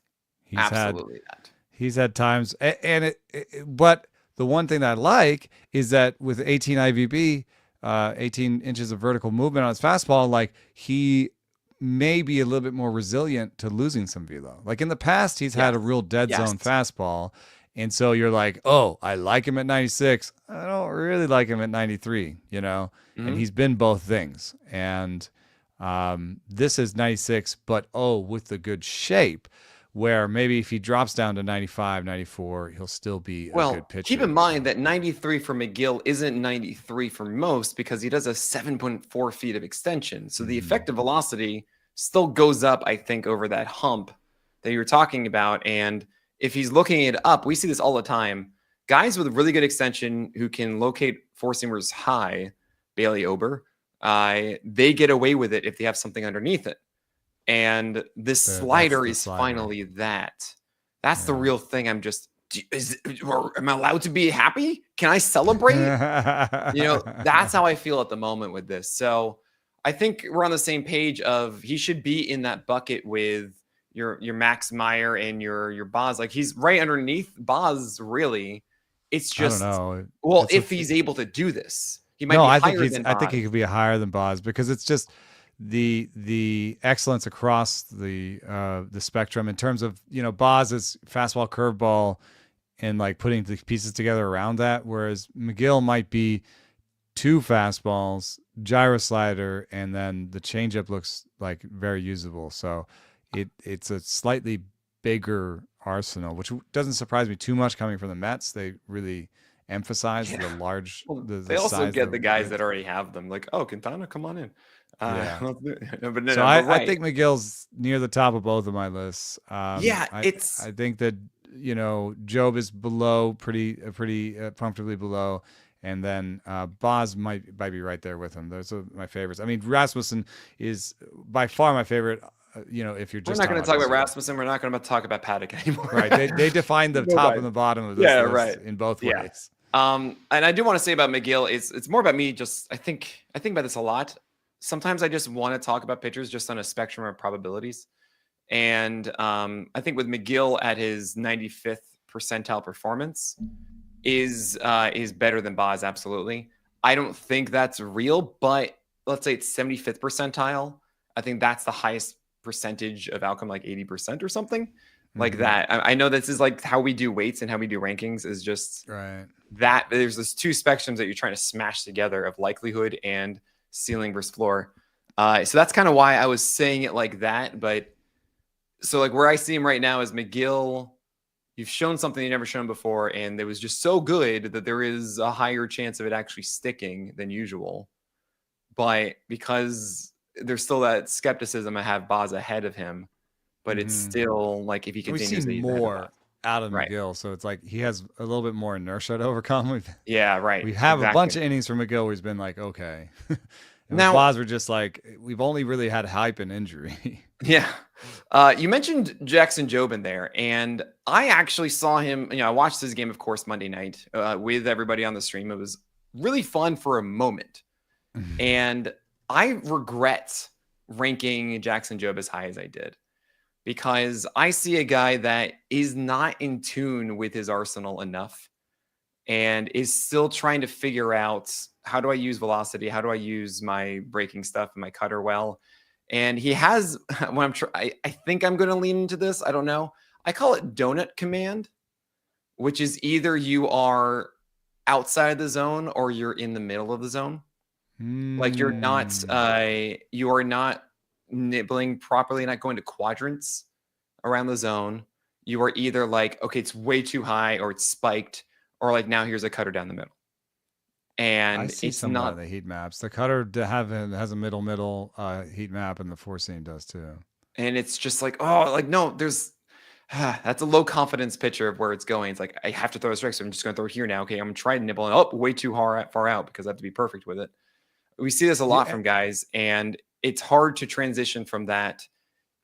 He's had times, but the one thing that I like is that with 18 IVB, 18 inches of vertical movement on his fastball, like he may be a little bit more resilient to losing some velo. Like in the past, he's had a real dead zone fastball. And so you're like, oh, I like him at 96. I don't really like him at 93, and he's been both things. And this is 96, but with the good shape where maybe if he drops down to 95, 94, he'll still be a good pitcher. Keep in mind that 93 for McGill isn't 93 for most because he does a 7.4 feet of extension. So the effective velocity still goes up, I think, over that hump that you're talking about. And if he's looking it up, we see this all the time. Guys with really good extension who can locate four-seamers high, Bailey Ober, they get away with it if they have something underneath it. And this slider is finally that. That's the real thing. I'm just, am I allowed to be happy? Can I celebrate? That's how I feel at the moment with this. So I think we're on the same page of he should be in that bucket with your Max Meyer and your Boz. Like he's right underneath Boz, really. It's just, I don't know. Well, if he's able to do this, he might be higher than Boz. I think he could be higher than Boz because it's just the excellence across the spectrum in terms of Boz's fastball, curveball, and like putting the pieces together around that. Whereas McGill might be two fastballs, gyro slider, and then the changeup looks like very usable. So it's a slightly bigger arsenal, which doesn't surprise me too much coming from the Mets. They really emphasize the Yeah. large, Well, the they also size, get the the guys width. that already have them. Like, oh, Quintana, come on in. Yeah. But So but I right. think McGill's near the top of both of my lists. Yeah, I think that Job is below, pretty comfortably below, and then Boz might be right there with him. Those are my favorites. I mean, Rasmussen is by far my favorite. If you're we're just not talking going to about talk this about year, Rasmussen. We're not going to talk about Paddock anymore. right? They define the No top guys. and the bottom of this Yeah, list right. in both Yeah. ways. And I do want to say about McGill, it's more about me. Just I think about this a lot. Sometimes I just want to talk about pitchers just on a spectrum of probabilities. And I think with McGill at his 95th percentile performance is better than Boz. Absolutely. I don't think that's real, but let's say it's 75th percentile. I think that's the highest percentage of outcome, like 80% or something like Mhm. that. I know this is like how we do weights and how we do rankings is just Right. that there's those two spectrums that you're trying to smash together of likelihood and ceiling versus floor. So that's kind of why I was saying it like that. But so like where I see him right now is McGill. You've shown something you've never shown before, and it was just so good that there is a higher chance of it actually sticking than usual. But because there's still that skepticism, I have Boz ahead of him. But it's Mhm. still like if he We've continues, seen that he's ahead of Boz. more out of Right. McGill, so it's like he has a little bit more inertia to overcome. Yeah. Right. We have a Exactly. bunch of innings from McGill where he's been like, okay. And with Now, Boz, we're just like, we've only really had hype and injury. yeah. You mentioned Jackson Job in there, and I actually saw him. I watched his game, of course, Monday night with everybody on the stream. It was really fun for a moment, and I regret ranking Jackson Job as high as I did because I see a guy that is not in tune with his arsenal enough and is still trying to figure out how do I use velocity? How do I use my braking stuff and my cutter well? And he has when I think I'm going to lean into this. I don't know. I call it donut command, which is either you are outside the zone or you're in the middle of the zone. Like you are not nibbling properly, not going to quadrants around the zone. You are either like, okay, it's way too high or it's spiked, or like now here's a cutter down the middle. I And see it's some of that in not, the heat maps. The cutter has a middle heat map, and the four seam does too. and it's just like, oh, like no, there's that's a low confidence pitcher of where it's going. It's like I have to throw a strike, so I'm just going to throw it here now. Okay, I'm gonna try to nibble and way too far out because I have to be perfect with it. We see this a lot Yeah, from guys, and it's hard to transition from that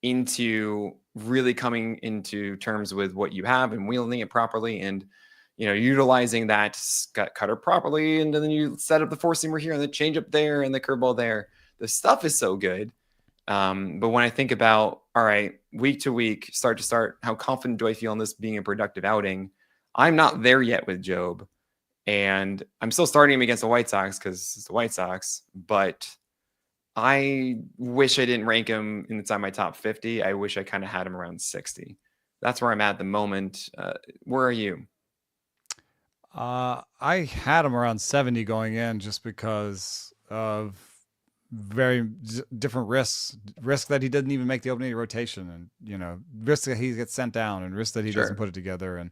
into really coming into terms with what you have and wielding it properly and utilizing that cutter properly, and then you set up the four seamer here and the change up there and the curveball there. The stuff is so good. But when I think about, all right, week to week, start to start, how confident do I feel in this being a productive outing? I'm not there yet with Job. And I'm still starting him against the White Sox because it's the White Sox. But I wish I didn't rank him inside my top 50. I wish I kind of had him around 60. That's where I'm at the moment. Where are you? I had him around 70 going in just because of different risks. Risk that he didn't even make the opening rotation, and risk that he gets sent down, and risk that he doesn't Sure. put it together, and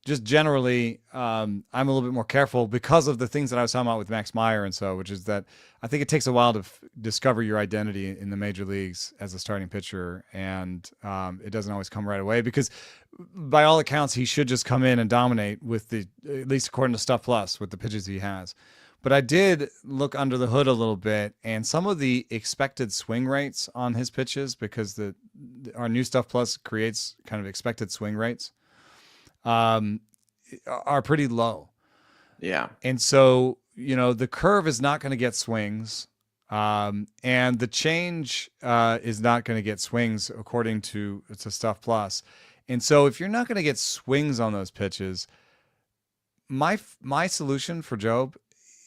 just generally, I'm a little bit more careful because of the things that I was talking about with Max Meyer and so, which is that I think it takes a while to discover your identity in the major leagues as a starting pitcher, and it doesn't always come right away because, by all accounts, he should just come in and dominate with at least according to Stuff Plus, with the pitches he has. But I did look under the hood a little bit, and some of the expected swing rates on his pitches, because our new Stuff Plus creates kind of expected swing rates, are pretty low. Yeah. And so, the curve is not going to get swings. And the change is not going to get swings according to Stuff Plus. And so if you're not going to get swings on those pitches, my solution for Job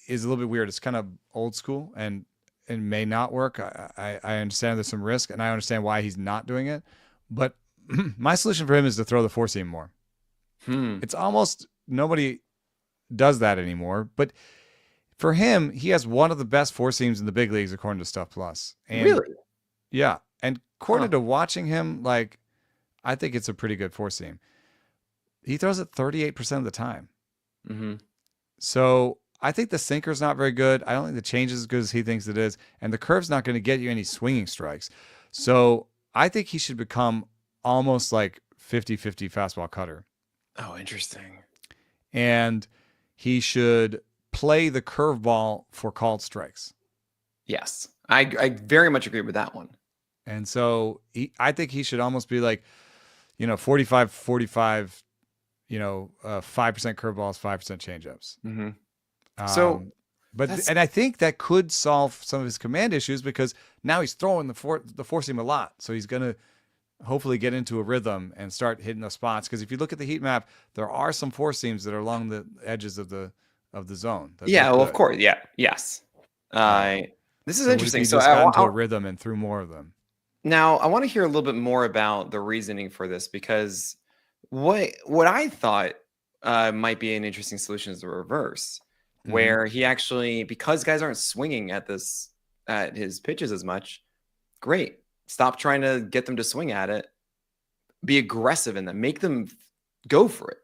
is a little bit weird. It's kind of old school and may not work. I understand there's some risk, and I understand why he's not doing it. But my solution for him is to throw the four seam more. It's almost nobody does that anymore. But for him, he has one of the best four seams in the big leagues according to Stuff Plus. And Really? yeah, and according Huh. to watching him, like I think it's a pretty good four seam. He throws it 38% of the time. Mm-hmm. So I think the sinker's not very good. I don't think the change is as good as he thinks it is. And the curve's not going to get you any swinging strikes. So I think he should become almost like 50-50 fastball cutter. Oh, interesting. And he should play the curveball for called strikes. Yes. I very much agree with that one. And so I think he should almost be like, 45, 45, 5% curveballs, 5% changeups. Mm-hmm. So, and I think that could solve some of his command issues because now he's throwing the four seam a lot. So he's going to hopefully get into a rhythm and start hitting those spots. Because if you look at the heat map, there are some four seams that are along the edges of the zone. Yeah, well, of course. Yeah. Yes. This is interesting. So I got into a rhythm and threw more of them. Now, I want to hear a little bit more about the reasoning for this because what I thought might be an interesting solution is the reverse, where he actually, because guys aren't swinging at his pitches as much, great. Stop trying to get them to swing at it. Be aggressive in them. Make them go for it.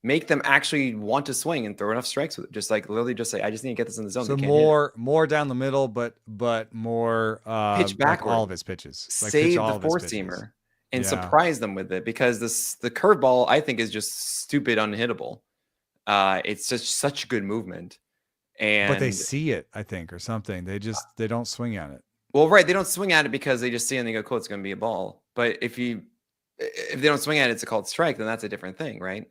Make them actually want to swing and throw enough strikes with it. Just like literally just say, I just need to get this in the zone. So more down the middle, but more pitch back like all of his pitches. Like save the four seamer and surprise them with it because the curveball I think is just stupid unhittable. It's just such good movement. But they see it, I think, or something. They don't swing at it. Well, right. They don't swing at it because they just see it and they go, cool, it's going to be a ball. But if they don't swing at it, it's a called strike, then that's a different thing, right?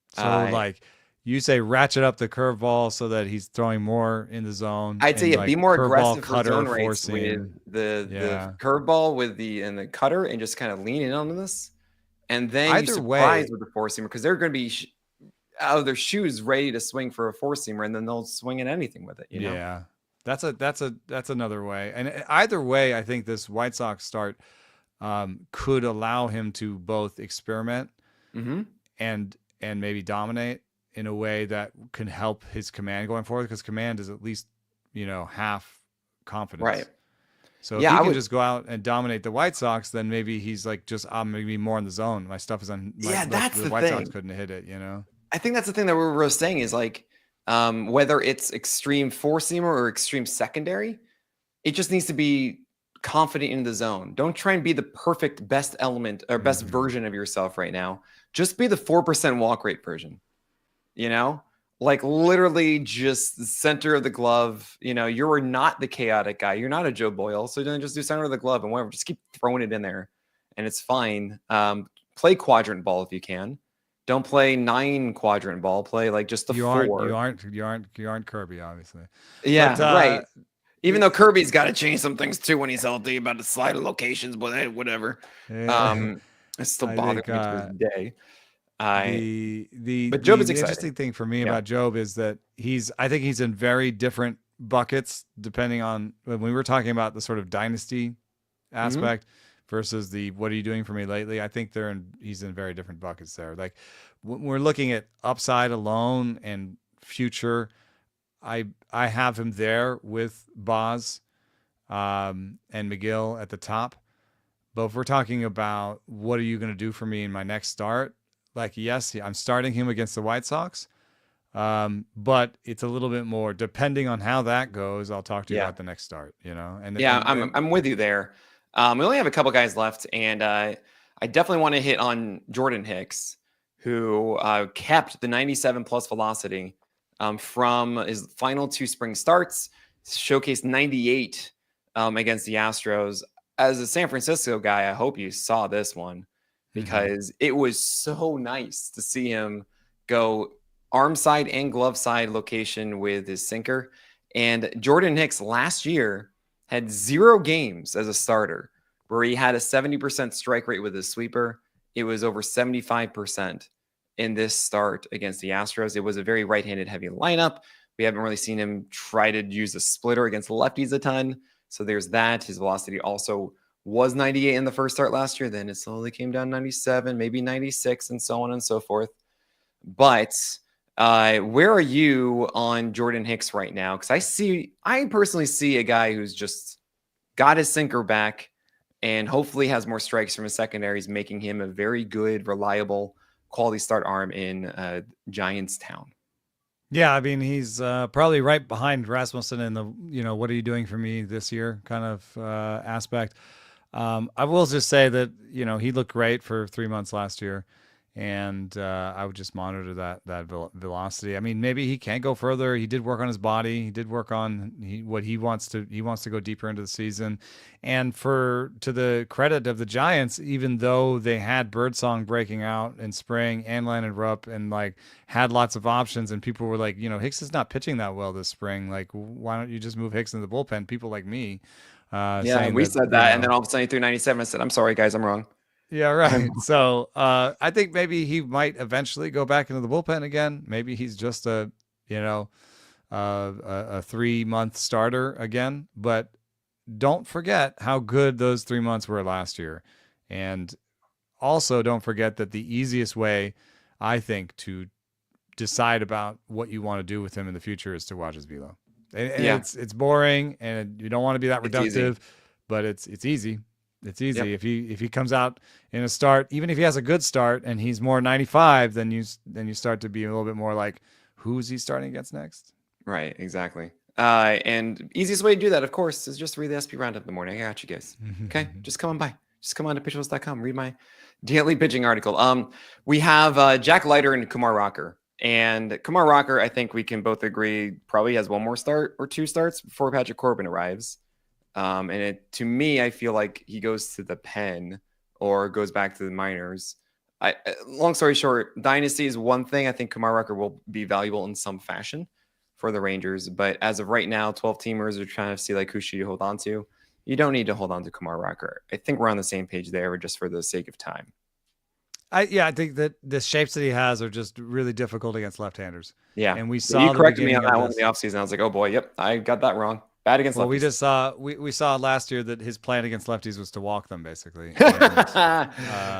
So like you say, ratchet up the curveball so that he's throwing more in the zone. I'd say like be more aggressive cutter, for zone rates with the curveball with the cutter and just kind of lean in on this. And then you surprise with the four seamer because they're going to be out of their shoes ready to swing for a four seamer and then they'll swing at anything with it. You know? Yeah, that's another way. And either way, I think this White Sox start could allow him to both experiment and maybe dominate in a way that can help his command going forward because command is at least, half confidence. Right. So if he can just go out and dominate the White Sox, then maybe he's like, I'm going to be more in the zone. My stuff is on. That's the White thing. Sox couldn't hit it, I think that's the thing that we're saying is like, whether it's extreme four seamer or extreme secondary, it just needs to be confident in the zone. Don't try and be the perfect best element or best version of yourself right now. Just be the 4% walk rate version, like literally just the center of the glove. You're not the chaotic guy. You're not a Joe Boyle. So then just do center of the glove and whatever, just keep throwing it in there and it's fine. Play quadrant ball if you can. Don't play 9 quadrant ball. Play like just the 4. You aren't Kirby, obviously. Yeah, right. Even though Kirby's got to change some things too when he's healthy about the slide locations, but hey, whatever. It still bothers me to this day. But Job is exciting. The interesting thing for me about Job is that I think he's in very different buckets depending on when we were talking about the sort of dynasty aspect versus the what are you doing for me lately. I think he's in very different buckets there. Like when we're looking at upside alone and future, I have him there with Boz and McGill at the top. But if we're talking about what are you going to do for me in my next start, like, yes, I'm starting him against the White Sox. But it's a little bit more depending on how that goes. I'll talk to you about the next start, I'm with you there. We only have a couple guys left, and I definitely want to hit on Jordan Hicks, who kept the 97 plus velocity from his final 2 spring starts, showcased 98 against the Astros. As a San Francisco guy, I hope you saw this one because it was so nice to see him go arm side and glove side location with his sinker. And Jordan Hicks last year had 0 games as a starter where he had a 70% strike rate with his sweeper. It was over 75% in this start against the Astros. It was a very right-handed heavy lineup. We haven't really seen him try to use a splitter against lefties a ton. So there's that. His velocity also was 98 in the first start last year. Then it slowly came down 97, maybe 96, and so on and so forth. But where are you on Jordan Hicks right now? Because I personally see a guy who's just got his sinker back and hopefully has more strikes from his secondaries, making him a very good, reliable, quality start arm in Giants town. Yeah, I mean, he's probably right behind Rasmussen in the, what are you doing for me this year kind of aspect. I will just say that, he looked great for 3 months last year. And I would just monitor that velocity. I mean, maybe he can't go further. He did work on his body. He did work on what he wants to. He wants to go deeper into the season. And to the credit of the Giants, even though they had Birdsong breaking out in spring and Landon Rupp and like had lots of options, and people were like, Hicks is not pitching that well this spring. Like, why don't you just move Hicks into the bullpen? People like me. Saying we that, said that, and then all of a sudden he threw 97. I said, "I'm sorry, guys, I'm wrong." Yeah, right. So I think maybe he might eventually go back into the bullpen again. Maybe he's just a 3-month starter again. But don't forget how good those 3 months were last year. And also don't forget that the easiest way, I think, to decide about what you want to do with him in the future is to watch his velo. And it's boring, and you don't want to be that reductive, but it's easy. It's easy. Yep. If he comes out in a start, even if he has a good start and he's more 95, then you start to be a little bit more like, who's he starting against next? Right, exactly. And easiest way to do that, of course, is just read the SP Roundup in the morning. I got you guys. Okay, just come on by. Just come on to pitchers.com. Read my daily pitching article. We have Jack Leiter and Kumar Rocker. And Kumar Rocker, I think we can both agree, probably has one more start or 2 starts before Patrick Corbin arrives. And to me, I feel like he goes to the pen or goes back to the minors. Long story short, dynasty is one thing. I think Kumar Rocker will be valuable in some fashion for the Rangers. But as of right now, 12 teamers are trying to see like who should you hold on to. You don't need to hold on to Kumar Rocker. I think we're on the same page there, just for the sake of time. I think that the shapes that he has are just really difficult against left-handers. Yeah, and we saw you corrected me on that one in the offseason. I was like, oh boy, yep, I got that wrong. Bad against lefties. We just saw we saw last year that his plan against lefties was to walk them, basically. Someone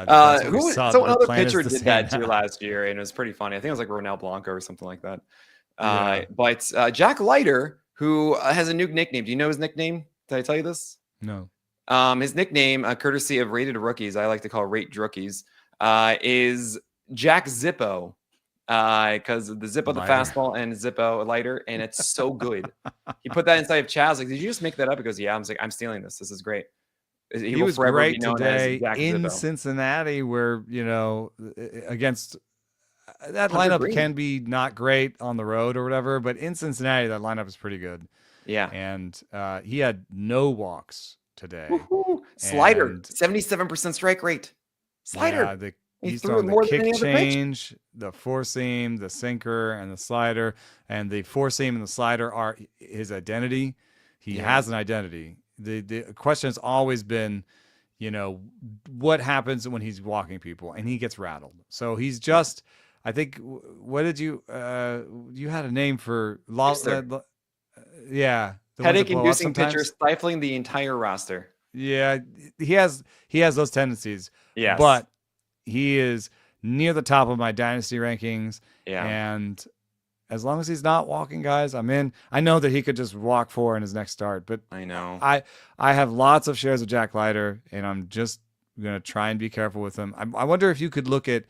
other pitcher did that too last year, and it was pretty funny. I think it was like Ronel Blanco or something like that. But Jack Leiter, who has a new nickname. Do you know his nickname? Did I tell you this? No. His nickname, courtesy of Rated Rookies, I like to call Rate Rookies, is Jack Zippo. Because the Zippo, the fastball, and Zippo Leiter, and it's so good. He put that inside of Chaz. Like, did you just make that up? He goes, yeah. I was like, I'm stealing this. This is great. He was great today in Cincinnati, where against that lineup can be not great on the road or whatever, but in Cincinnati that lineup is pretty good. Yeah, and he had no walks today. Woo-hoo. Slider, 77% strike rate. Slider. Yeah, he's throwing the kick change, the four seam, the sinker, and the slider. And the four seam and the slider are his identity. He has an identity. The question has always been, what happens when he's walking people, and he gets rattled. So he's just, I think, what did you had a name for? Headache-inducing pitcher stifling the entire roster. Yeah, he has those tendencies. Yes. But he is near the top of my dynasty rankings. Yeah. And as long as he's not walking guys, I'm in. I know that he could just walk 4 in his next start, but I know. I have lots of shares of Jack Leiter, and I'm just going to try and be careful with him. I wonder if you could look at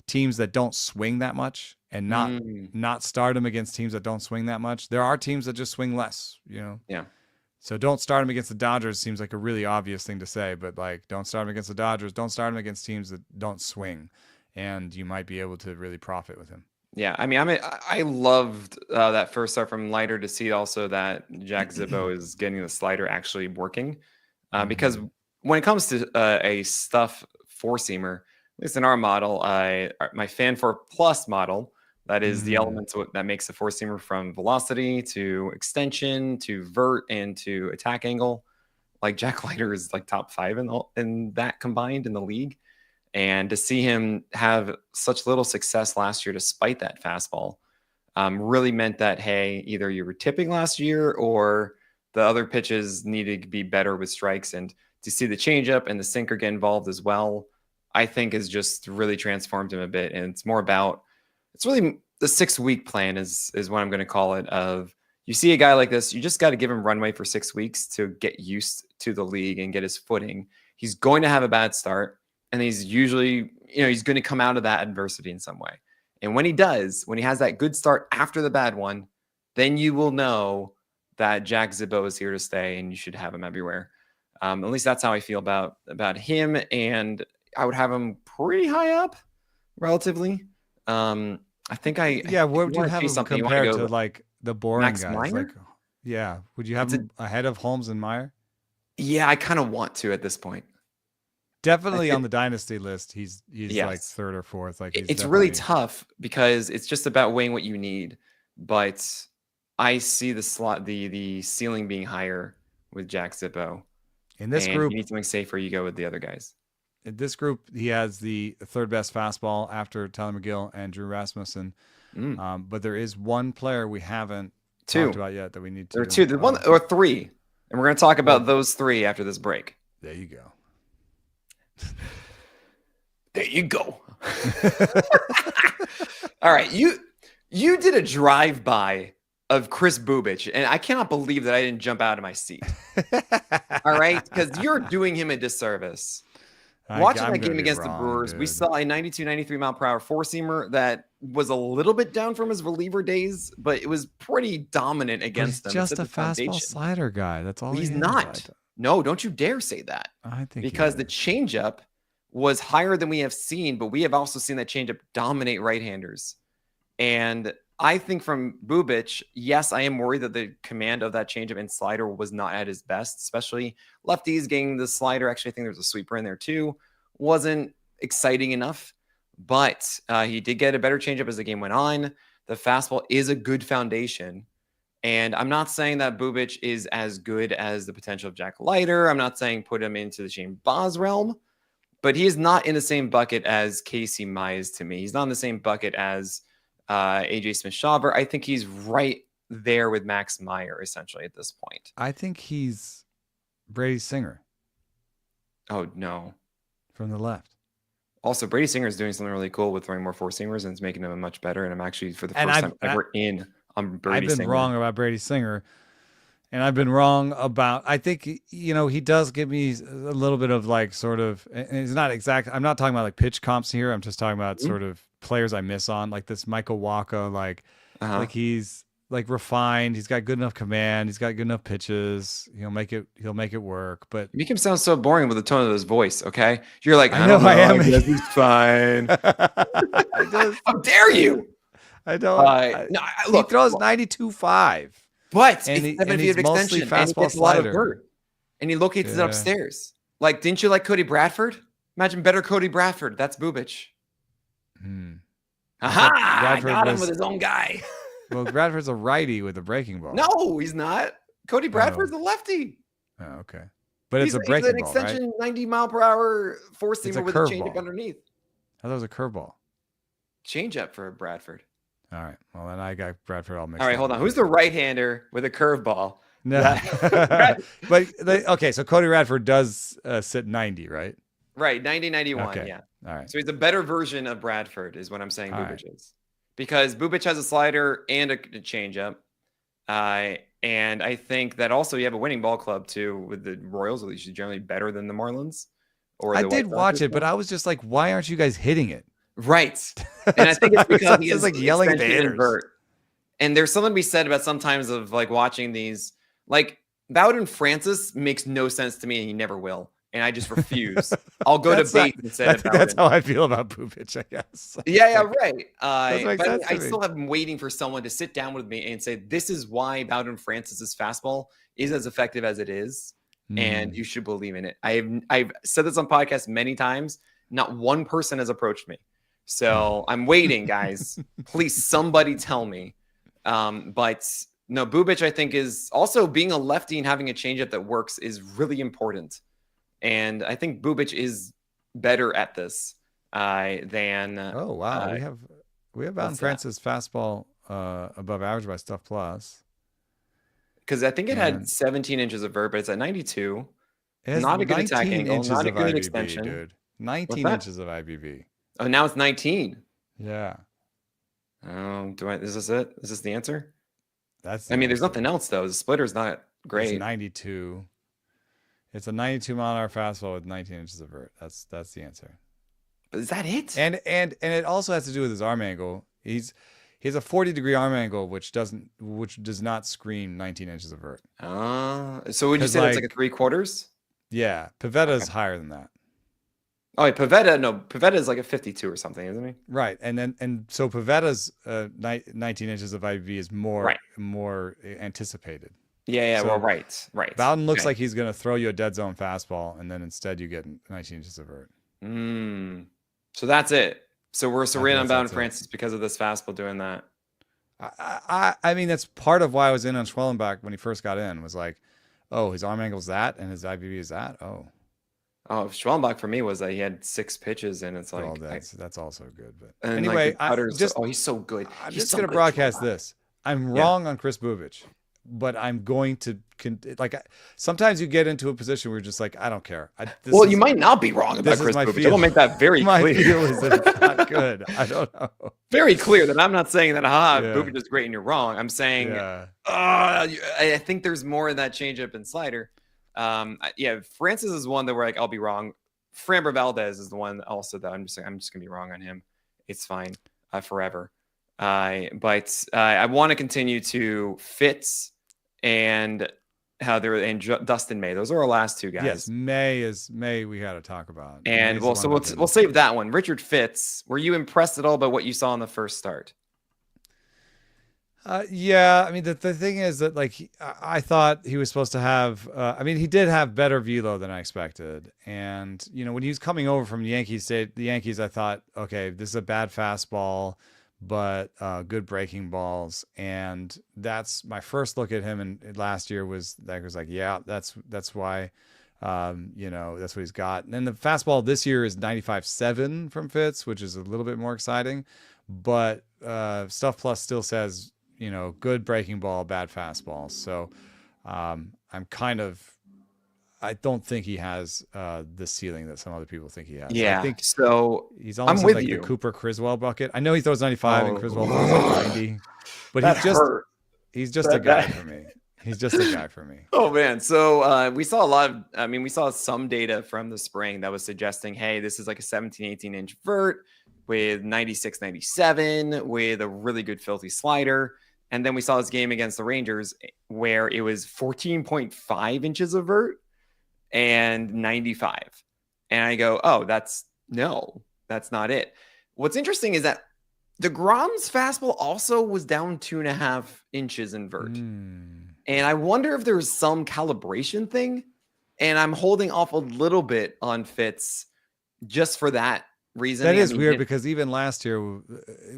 teams that don't swing that much and not start him against teams that don't swing that much. There are teams that just swing less, Yeah. So don't start him against the Dodgers. Seems like a really obvious thing to say, but don't start him against the Dodgers. Don't start him against teams that don't swing, and you might be able to really profit with him. Yeah, I mean, I loved that first start from Leiter to see also that Jack Zippo is getting the slider actually working, because when it comes to a stuff four-seamer, at least in our model, my Fan 4 Plus model, that is the elements that makes the four-seamer from velocity to extension to vert and to attack angle. Like Jack Leiter is like top 5 in that combined in the league. And to see him have such little success last year despite that fastball really meant that, hey, either you were tipping last year or the other pitches needed to be better with strikes. And to see the changeup and the sinker get involved as well, I think has just really transformed him a bit. And it's more about it's really the 6-week plan is what I'm going to call it. Of you see a guy like this, you just got to give him runway for 6 weeks to get used to the league and get his footing. He's going to have a bad start, and he's usually, he's going to come out of that adversity in some way. And when he does, when he has that good start after the bad one, then you will know that Jack Zippo is here to stay, and you should have him everywhere. At least that's how I feel about him, and I would have him pretty high up, relatively. I think what would you have him compared to like the boring Max guys? Meyer? Like, would you have him ahead of Holmes and Meyer? Yeah, I kind of want to at this point. Definitely on the dynasty list, he's like third or fourth. Like it's really tough because it's just about weighing what you need. But I see the ceiling being higher with Jack Zippo. In this group, you need something safer. You go with the other guys. In this group, he has the third best fastball after Tyler McGill and Drew Rasmussen. But there is one player we haven't talked about yet that we need to. There are two, the one or three, and we're going to talk about those three after this break. There you go. There you go. All right, you did a drive-by of Chris Bubic, and I cannot believe that I didn't jump out of my seat. All right, because you're doing him a disservice. Watching that game against the Brewers, we saw a 92, 93 mile per hour four-seamer that was a little bit down from his reliever days, but it was pretty dominant against them. He's just a fastball slider guy. That's all. He's not. No, don't you dare say that. I think because the changeup was higher than we have seen, but we have also seen that changeup dominate right-handers. And I think from Bubic, yes, I am worried that the command of that changeup and slider was not at his best, especially lefties getting the slider. Actually, I think there's a sweeper in there too. Wasn't exciting enough, but he did get a better changeup as the game went on. The fastball is a good foundation. And I'm not saying that Bubic is as good as the potential of Jack Leiter. I'm not saying put him into the Shane Baz realm, but he is not in the same bucket as Casey Mize to me. He's not in the same bucket as AJ Smith-Shawver. I think he's right there with Max Meyer, essentially, at this point. I think he's Brady Singer. Oh, no. From the left. Also, Brady Singer is doing something really cool with throwing more four-seamers, and it's making him much better. And I'm actually, for the first time ever in on Brady Singer. I've been wrong about Brady Singer. And I've been wrong about, I think, he does give me a little bit of like sort of, and it's not exact. I'm not talking about like pitch comps here. I'm just talking about sort of players I miss on, like this Michael Wacha, like he's like refined. He's got good enough command. He's got good enough pitches. He'll make it work. But you make him sound so boring with the tone of his voice. Okay. You're like, I know I am. He's fine. How dare you? I don't. Look, he throws 92.5. But and it's 7 feet of extension, and he gets a lot of dirt, and he locates it upstairs. Like, didn't you like Cody Bradford? Imagine better Cody Bradford. That's Bubic. Aha! I got him with his own guy. Well, Bradford's a righty with a breaking ball. No, he's not. Cody Bradford's a lefty. Oh, okay. But it's a breaking ball, extension, right? 90 mile per hour four-seamer with a changeup underneath. I thought it was a curveball. Changeup for Bradford. All right. Well, then I got Bradford all mixed up. All right, hold on. Who's the right-hander with a curveball? No. But okay, so Cody Bradford does sit 90, right? Right, 90, 91, okay. Yeah. All right. So he's a better version of Bradford is what I'm saying Bubic is. Because Bubic has a slider and a changeup. And I think that also you have a winning ball club, too, with the Royals, at least generally better than the Marlins. I did watch it, but I was just like, why aren't you guys hitting it? Right. And I think it's because he is like yelling at the hitters. And there's something to be said about sometimes of like watching these, like Bowden Francis makes no sense to me, and he never will. And I just refuse. I'll go to Bates instead of Bowden. That's how I feel about Bubic, I guess. Yeah, right. But I still have been waiting for someone to sit down with me and say, this is why Bowden Francis's fastball is as effective as it is. And you should believe in it. I've said this on podcasts many times. Not one person has approached me. So I'm waiting, guys. Please, somebody tell me. But no, Bubic, I think, is also being a lefty and having a changeup that works is really important. And I think Bubic is better at this than. Oh wow, we have Bowden Francis fastball above average by Stuff Plus. Because I think it had 17 inches of vert, but it's at 92. It's not a good attack angle, not a good IBB, extension. Dude. 19 inches of IBB. Oh, now it's 19. Yeah. Is this it? Is this the answer? That's I the mean, there's answer. nothing else though. The splitter's not It's great. 92. It's a 92 mile an hour fastball with 19 inches of vert. That's the answer. But is that it? And it also has to do with his arm angle. He has a 40-degree arm angle, which does not scream 19 inches of vert. So would you 'Cause, say that's like a like, 3/4? Yeah, Pavetta's Okay. higher than that. Oh, wait, Pavetta is like a 52 or something, isn't he? Right, and so Pavetta's 19 inches of IB is Right. more anticipated. Yeah, So well, right. Bowden looks Okay. like he's going to throw you a dead zone fastball, and then instead you get 19 inches of vert. So that's it. So we're in on Bowden that's it. Francis because of this fastball doing that. I mean, that's part of why I was in on Schwellenbach when he first got in, was like, oh, his arm angle's that, and his IBB is that. Oh, Schwellenbach for me was that he had 6 pitches, and it's like, well, that's also good. But and anyway, like he's so good. I'm He's just so going to good, broadcast Schwellenbach. this. I'm wrong on Chris Bubich, but I'm going to sometimes you get into a position where you're just like, I don't care. You might not be wrong about Chris Bubich. I will make that very my clear. feel is that it's not good. I don't know. Very clear that I'm not saying that Bubich is great and you're wrong. I'm saying I think there's more in that changeup and slider. Francis is one that we're like, I'll be wrong. Framber Valdez is the one also that I'm just gonna be wrong on him. It's fine forever. But I want to continue to Fitz and Dustin May. Those are our last two guys. Yes, May. We got to talk about. And we'll save that one. Richard Fitz. Were you impressed at all by what you saw in the first start? Yeah, I mean the thing is that I thought he was supposed to have. I mean, he did have better velo than I expected, and when he was coming over from the Yankees, I thought, okay, this is a bad fastball, but good breaking balls, and that's my first look at him. And last year was like, yeah, that's why, that's what he's got. And then the fastball this year is 95.7 from Fitz, which is a little bit more exciting, but Stuff Plus still says, good breaking ball, bad fastball. So I don't think he has the ceiling that some other people think he has. Yeah. I think so he's almost like the Cooper Criswell bucket. I know he throws 95 and Criswell throws like 90, but he's just a guy for me. He's just a guy for me. Oh man. So we saw some data from the spring that was suggesting, hey, this is like a 17, 18 inch vert with 96, 97 with a really good filthy slider. And then we saw this game against the Rangers where it was 14.5 inches of vert and 95. And I go, oh, that's not it. What's interesting is that DeGrom's fastball also was down 2.5 inches in vert. And I wonder if there's some calibration thing. And I'm holding off a little bit on Fitz just for that reason. That is weird because even last year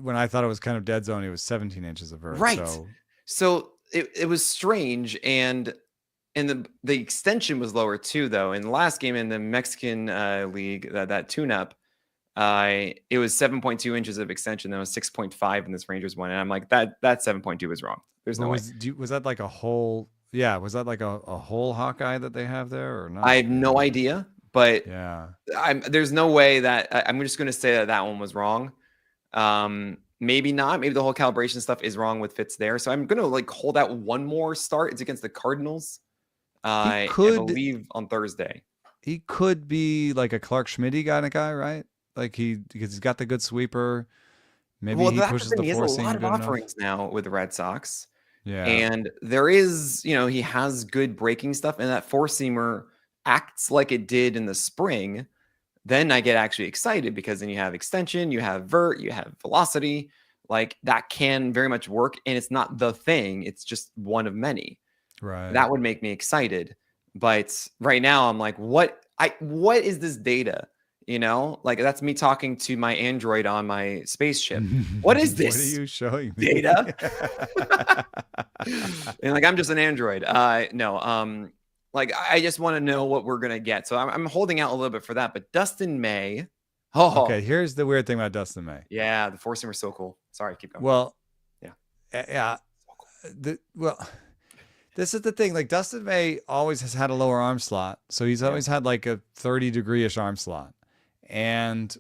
when I thought it was kind of dead zone, it was 17 inches of vert. Right. So it was strange. And the extension was lower too, though. In the last game in the Mexican league, that tune-up, it was 7.2 inches of extension. That was 6.5 in this Rangers one. And I'm like, that 7.2 is wrong. There's no way. Was that like a whole? Yeah. Was that like a whole Hawkeye that they have there or not? I have no idea. But yeah, there's no way that I'm just going to say that one was wrong. Maybe not. Maybe the whole calibration stuff is wrong with Fitz there. So I'm going to hold out one more start. It's against the Cardinals. I believe on Thursday. He could be like a Clark Schmidt kind of guy, right? Because he's got the good sweeper. Maybe he pushes the four seam. He has a lot of offerings now with the Red Sox. Yeah. And there is, he has good breaking stuff, and that four seamer acts like it did in the spring. Then I get actually excited because then you have extension, you have vert, you have velocity. Like that can very much work. And it's not the thing. It's just one of many. Right. That would make me excited. But right now I'm like, what is this data? That's me talking to my Android on my spaceship. What is this? What are you showing me? Data? And I'm just an Android. No. I just want to know what we're going to get. So I'm holding out a little bit for that. But Dustin May. Oh. Okay, here's the weird thing about Dustin May. Yeah, the four-seamer is so cool. Sorry, keep going. Well, yeah. Yeah. This is the thing. Dustin May always has had a lower arm slot. So he's always had a 30-degree-ish arm slot. And,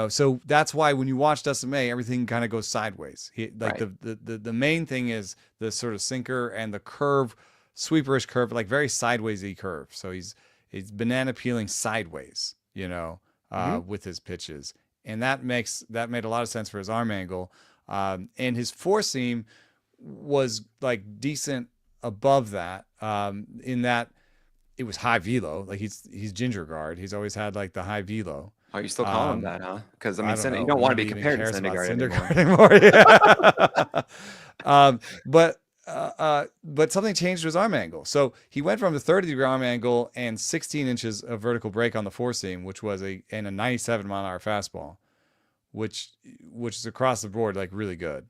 so that's why when you watch Dustin May, everything kind of goes sideways. Like Right. the main thing is the sort of sinker and the curve, sweeperish curve, like very sidewaysy curve. So he's banana peeling sideways, Hmm. with his pitches, and that made a lot of sense for his arm angle. And his four seam was like decent above that, in that it was high velo. Like he's ginger guard. He's always had like the high velo. Are you still calling him Um, that, huh? Because I I mean, don't You know. don't want to be Nobody even compared to cares about Syndergaard anymore. Syndergaard anymore. Yeah. um, but something changed to his arm angle. So he went from a 30-degree arm angle and 16 inches of vertical break on the four seam, which was a 97-mile-an-hour fastball, which is across the board like really good,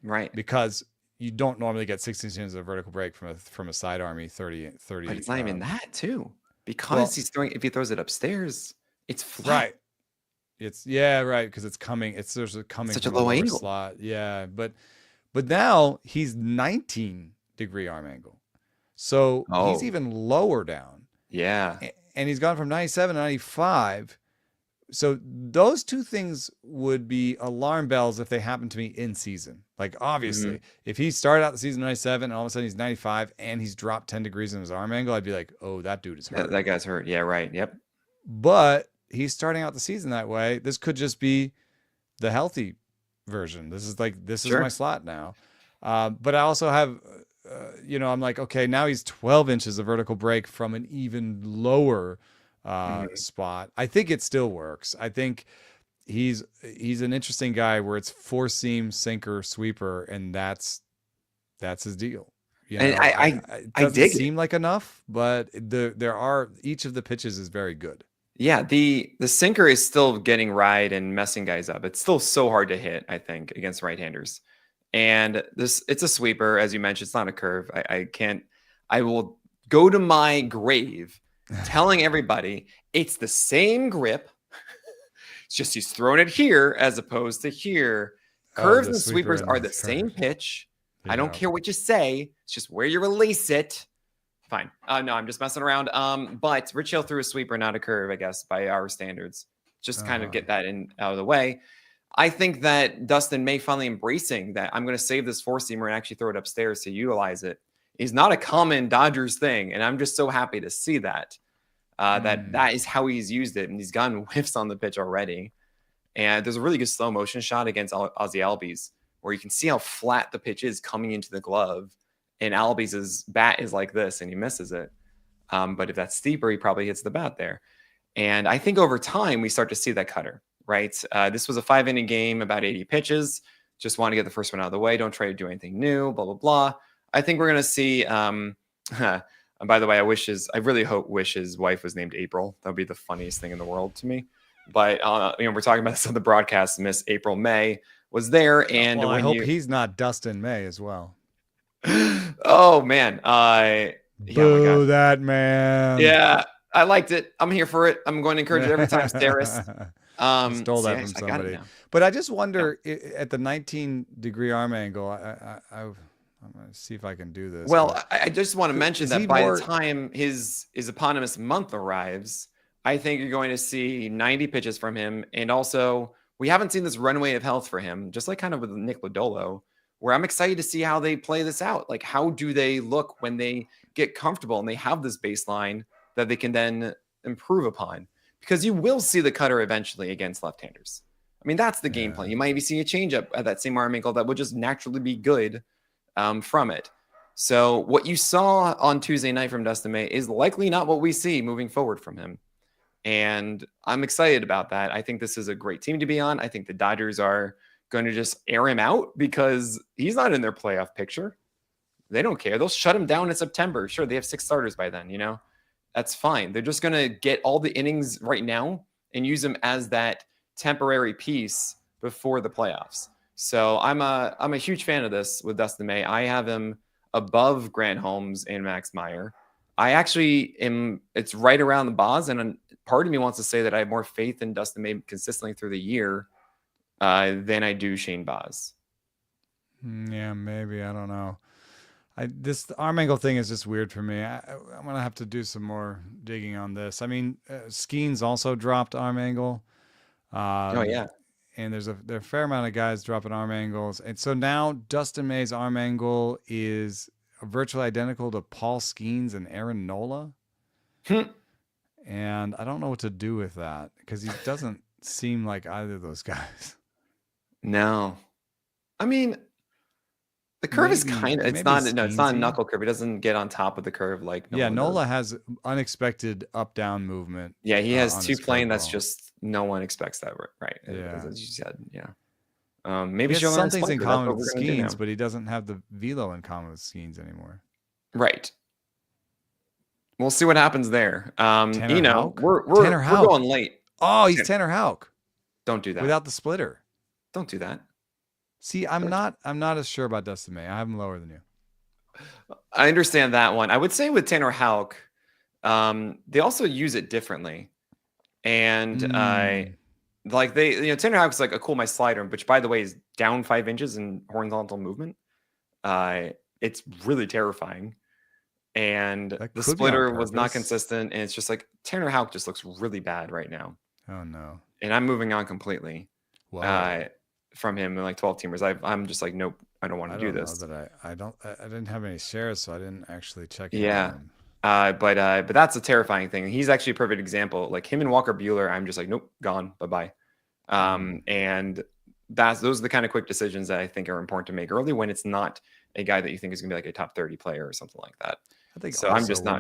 Right. because you don't normally get 16 inches of vertical break from a side army 30 But 30. it's not even that too, because Well, if he throws it upstairs, it's flat. right. It's yeah, right, because it's coming. There's a It's coming such a from a low lower angle. slot. Yeah, but now he's 19-degree arm angle, so he's Oh, even lower down, yeah. and he's gone from 97 to 95. So those two things would be alarm bells if they happen to me in season. Like Hmm. obviously, if he started out the season 97 and all of a sudden he's 95 and he's dropped 10 degrees in his arm angle, I'd be like, oh, that dude is hurt. That guy's hurt. Yeah, right. Yep. But he's starting out the season that way. This could just be the healthy version. This is my Sure. slot now. But I also have, I'm like, okay, now he's 12 inches of vertical break from an even lower Hmm. spot. I think it still works. I think he's an interesting guy where it's four seam, sinker, sweeper, and that's his deal. And It I doesn't dig it. seem like enough, but there are each of the pitches is very good. Yeah, the sinker is still getting right and messing guys up. It's still so hard to hit, I think, against right-handers. And it's a sweeper, as you mentioned. It's not a curve. I can't. I will go to my grave telling everybody it's the same grip. It's just he's throwing it here as opposed to here. Oh, Curves the and sweeper sweepers and are the the same curve. pitch. I don't Yeah. care what you say. It's just where you release it. Fine. No, I'm just messing around. But Rich Hill threw a sweeper, not a curve, I guess, by our standards. Just kind of Uh-huh. get that out of the way. I think that Dustin May finally embracing that I'm going to save this four seamer and actually throw it upstairs to utilize it is not a common Dodgers thing, and I'm just so happy to see that. That is how he's used it, and he's gotten whiffs on the pitch already. And there's a really good slow motion shot against Ozzy Albies where you can see how flat the pitch is coming into the glove, and Albies' bat is like this, and he misses it. But if that's steeper, he probably hits the bat there. And I think over time, we start to see that cutter, right? This was a 5-inning game, about 80 pitches. Just want to get the first one out of the way. Don't try to do anything new, blah, blah, blah. I think we're going to see. And by the way, I really wish his wife was named April. That would be the funniest thing in the world to me. But, we're talking about this on the broadcast. Miss April May was there. And Well, I when hope you, he's not Dustin May as well. oh, man. Yeah, oh my God. Boo that man. Yeah, I liked it. I'm here for it. I'm going to encourage it every time, Sarris. I stole See, that from I got it somebody. now. But I just Yeah. wonder at the 19-degree arm angle, I'm going to see if I can do this. Well, But I just want to mention is that he by the more? time his eponymous month arrives, I think you're going to see 90 pitches from him. And also, we haven't seen this runway of health for him, just like kind of with Nick Lodolo, where I'm excited to see how they play this out. Like, how do they look when they get comfortable and they have this baseline that they can then improve upon? Because you will see the cutter eventually against left-handers. I mean, that's the game Yeah. plan. You might be seeing a changeup at that same arm angle that would just naturally be good from it. So what you saw on Tuesday night from Dustin May is likely not what we see moving forward from him. And I'm excited about that. I think this is a great team to be on. I think the Dodgers are going to just air him out because he's not in their playoff picture. They don't care. They'll shut him down in September. Sure, they have 6 starters by then, That's fine. They're just going to get all the innings right now and use them as that temporary piece before the playoffs. So I'm a huge fan of this with Dustin May. I have him above Grant Holmes and Max Meyer. I actually am. It's right around the Boz, and part of me wants to say that I have more faith in Dustin May consistently through the year than I do Shane Boz. Yeah, maybe. I don't know. This arm angle thing is just weird for me. I'm gonna have to do some more digging on this. I mean, Skeens also dropped arm angle. Oh yeah. And there are a fair amount of guys dropping arm angles. And so now Dustin May's arm angle is virtually identical to Paul Skeens and Aaron Nola. And I don't know what to do with that because he doesn't seem like either of those guys. No. I mean, the curve is kind of, it's not a knuckle curve. He doesn't get on top of the curve like Nola Nola does. has unexpected up-down movement. Yeah, he has on two his plane. That's curveball. just, no one expects that, right? Yeah. As you said, yeah. Maybe He she'll has learn some things in Splinter. That's common what with we're gonna do now. Skeens, but he doesn't have the velo in common with Skeens anymore. Right. We'll see what happens there. Tanner Houck? We're going late. Oh, he's Tanner Houck. Don't do that. Without the splitter. Don't do that. See, I'm not as sure about Dustin May. I have him lower than you. I understand that one. I would say with Tanner Houck, they also use it differently. And Tanner Houck's like, my slider, which by the way is down 5 inches in horizontal movement. It's really terrifying. And the splitter was not consistent. And it's just like Tanner Houck just looks really bad right now. Oh no. And I'm moving on completely from him in like 12 teamers. I'm just like, nope, I don't want to do this. I didn't have any shares, so I didn't actually check it. Yeah. But that's a terrifying thing. He's actually a perfect example. Like him and Walker Buehler, I'm just like, nope, gone, bye-bye. And those are the kind of quick decisions that I think are important to make early when it's not a guy that you think is gonna be like a top 30 player or something like that. I think so. Also, I'm just not.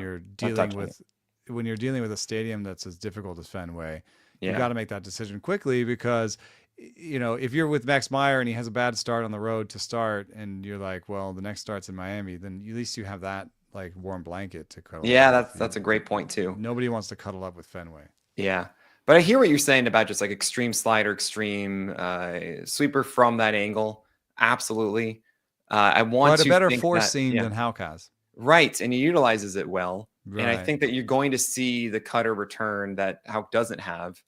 When you're dealing with a stadium that's as difficult as Fenway, you got to make that decision quickly because if you're with Max Meyer and he has a bad start on the road to start, and you're like, well, the next start's in Miami, then at least you have that like warm blanket to cuddle. Yeah, that's a great point too. Nobody wants to cuddle up with Fenway. Yeah, but I hear what you're saying about just like extreme slider, extreme sweeper from that angle. Absolutely. I want a better force seam than Houck has. Right, and he utilizes it well. Right. And I think that you're going to see the cutter return that Houck doesn't have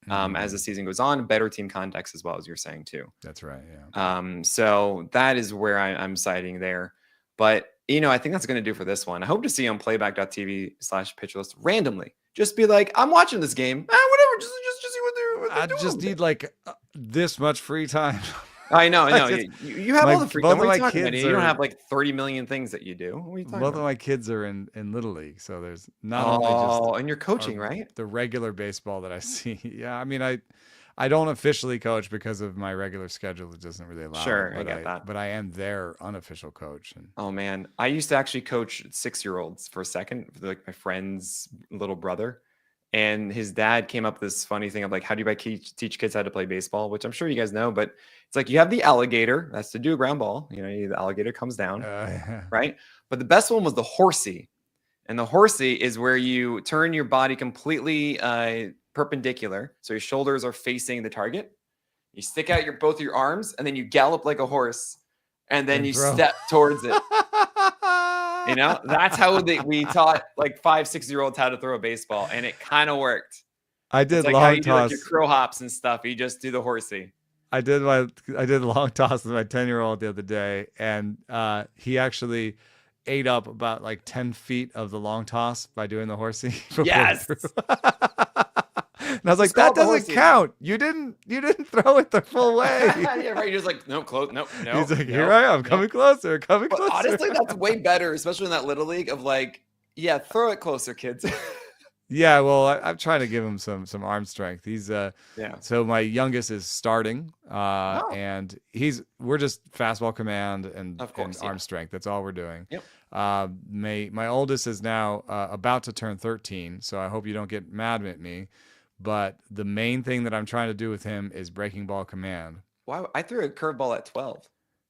as the season goes on. Better team context as well, as you're saying too. That's right, yeah. So that is where I'm siding there. But, I think that's going to do for this one. I hope to see on playback.tv/pitcherlist randomly. Just be like, I'm watching this game. Whatever, just see what they're doing. I just need like this much free time. I know. You have all the free time. What are you talking about? You don't have like 30 million things that you do. What are you talking about? Both of my kids are in Little League, so there's not only just and you're coaching, right? The regular baseball that I see. Yeah, I mean, I don't officially coach because of my regular schedule. It doesn't really allow. Sure, I get that. But I am their unofficial coach. Oh man, I used to actually coach 6-year-olds for a second, like my friend's little brother. And his dad came up with this funny thing of like, how do you teach kids how to play baseball? Which I'm sure you guys know, but it's like you have the alligator. That's to do a ground ball. The alligator comes down, right? But the best one was the horsey. And the horsey is where you turn your body completely perpendicular. So your shoulders are facing the target. You stick out both your arms, and then you gallop like a horse. And then you step towards it. That's how we taught like 5-6-year-olds how to throw a baseball, and it kind of worked. I did like long how you toss. Do, like, your crow hops and stuff. You just do the horsey. I did long toss with my 10-year-old the other day, and he actually ate up about like 10 feet of the long toss by doing the horsey. Yes. And I was like, that doesn't count. You didn't throw it the full way. Yeah, right. You're just like, nope, close, nope. He's like, here I am, coming closer. But honestly, that's way better, especially in that little league of like, yeah, throw it closer, kids. Yeah, well, I'm trying to give him some arm strength. He's So my youngest is starting, and we're just fastball command and arm strength. That's all we're doing. Yep. My oldest is now about to turn 13, so I hope you don't get mad at me. But the main thing that I'm trying to do with him is breaking ball command. Wow, I threw a curveball at 12.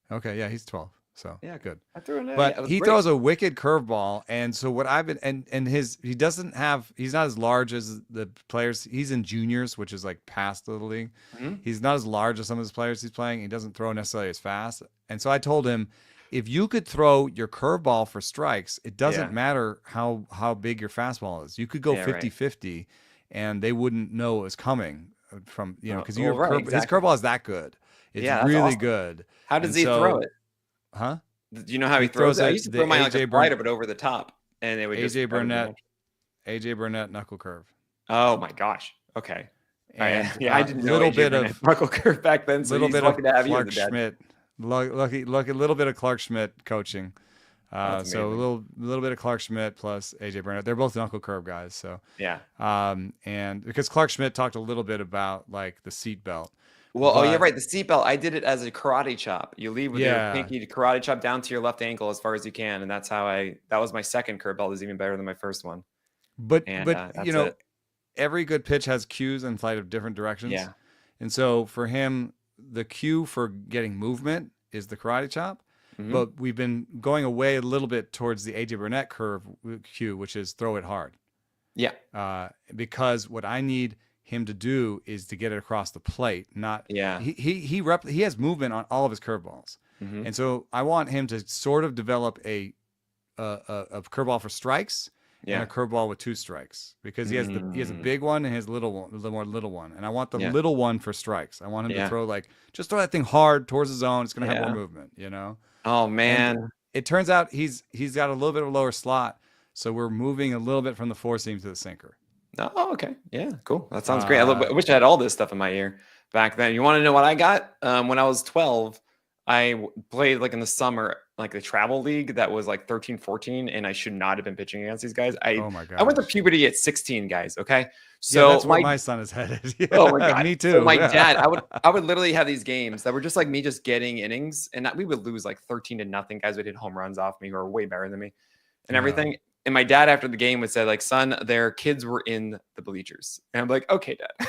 Okay, yeah, he's 12. So yeah, good. I threw it. But he throws a wicked curveball, and so what I've been he's not as large as the players. He's in juniors, which is like past Little League. Mm-hmm. He's not as large as some of his players he's playing. He doesn't throw necessarily as fast. And so I told him, if you could throw your curveball for strikes, it doesn't matter how big your fastball is. You could go 50-50, and they wouldn't know it was coming from because his curveball is that good. It's really awesome. Good. How does he throw it? Huh? Do you know how he throws it? I used to throw mine like a slider, but over the top, and it would AJ Burnett knuckle curve. Oh my gosh. Okay. and I didn't know little AJ bit Burnett of knuckle curve back then, so little he's bit lucky of to have you as Clark a dad. Schmidt. Look a little bit of Clark Schmidt coaching. Oh, that's So a amazing. little bit of Clark Schmidt plus AJ Burnett. They're both knuckle curve guys. So Yeah. and because Clark Schmidt talked a little bit about like the seat belt, Well, oh, you're but right. The seatbelt, I did it as a karate chop. You lead with your yeah, pinky to karate chop down to your left ankle as far as you can, and that's how that was my second curve belt. Is even better than my first one, and but that's it. every good pitch has cues in flight of different directions. Yeah. And so for him, the cue for getting movement is the karate chop. Hmm. But we've been going away a little bit towards the AJ Burnett curve cue, which is throw it hard. Yeah. Because what I need him to do is to get it across the plate. Not Yeah. he has movement on all of his curveballs, Hmm. and so I want him to sort of develop a curveball for strikes and a Yeah. curveball with 2 strikes, because he has a Mm. big one and his little one, the more little one, and I want the Yeah. little one for strikes. I want him to Yeah. throw just throw that thing hard towards the zone. It's gonna have more Yeah. movement, you know. Oh And man. it turns out he's got a little bit of a lower slot, so we're moving a little bit from the 4-seam to the sinker. Oh, okay. Yeah, cool. That sounds great. I Uh, wish I had all this stuff in my ear back then. You want to know what I got? When I was 12, played like in the summer, like the travel league that was like 13, 14, and I should not have been pitching against these guys. oh my I went to gosh. puberty at 16, guys. Okay. Yeah, So that's where my son is headed. oh my Yeah, God. me So too. my dad, I would literally have these games that were just like me just getting innings, and we would lose like 13-0. Guys would hit home runs off me who are way better than me and Yeah. everything. And my dad after the game would say, like, son, their kids were in the bleachers. And I'm like, okay, dad.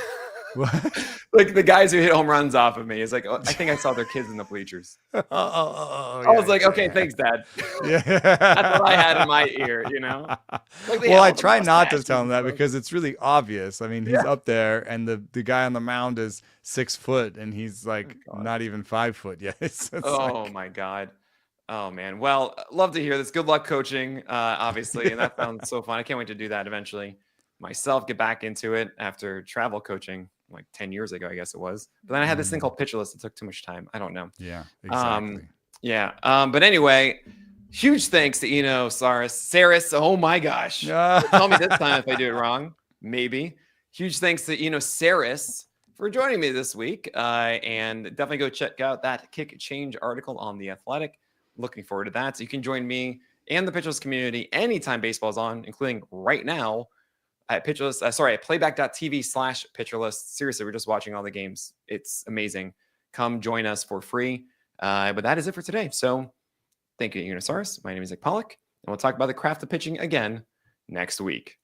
Like the guys who hit home runs off of me is like, oh, I think I saw their kids in the bleachers. I was like, okay, thanks, dad. Yeah. That's what I had in my ear, you know? Like Well, I all the try not to mustaches tell him and that stuff. because it's really obvious. I mean, he's Yeah. up there, and the guy on the mound is 6 foot, and he's like God. not even 5 foot yet. It's Oh like, my God. Oh man. Well, love to hear this. Good luck coaching, obviously. And that sounds so fun. I can't wait to do that eventually myself, get back into it after travel coaching like 10 years ago, I guess it was. But then I had this thing called Pitcher List. It took too much time. I don't know. yeah, exactly. Yeah. But anyway, huge thanks to Eno Sarris. Oh my gosh. Tell me this time if I do it wrong. Maybe. Huge thanks to Eno Sarris for joining me this week. And definitely go check out that Kick Change article on The Athletic. Looking forward to that. So you can join me and the Pitcher List community anytime baseball's on, including right now at Pitcher List. At playback.tv/Pitcher List. Seriously, we're just watching all the games. It's amazing. Come join us for free. But that is it for today. So thank you, Eno Sarris. My name is Nick Pollack, and we'll talk about the craft of pitching again next week.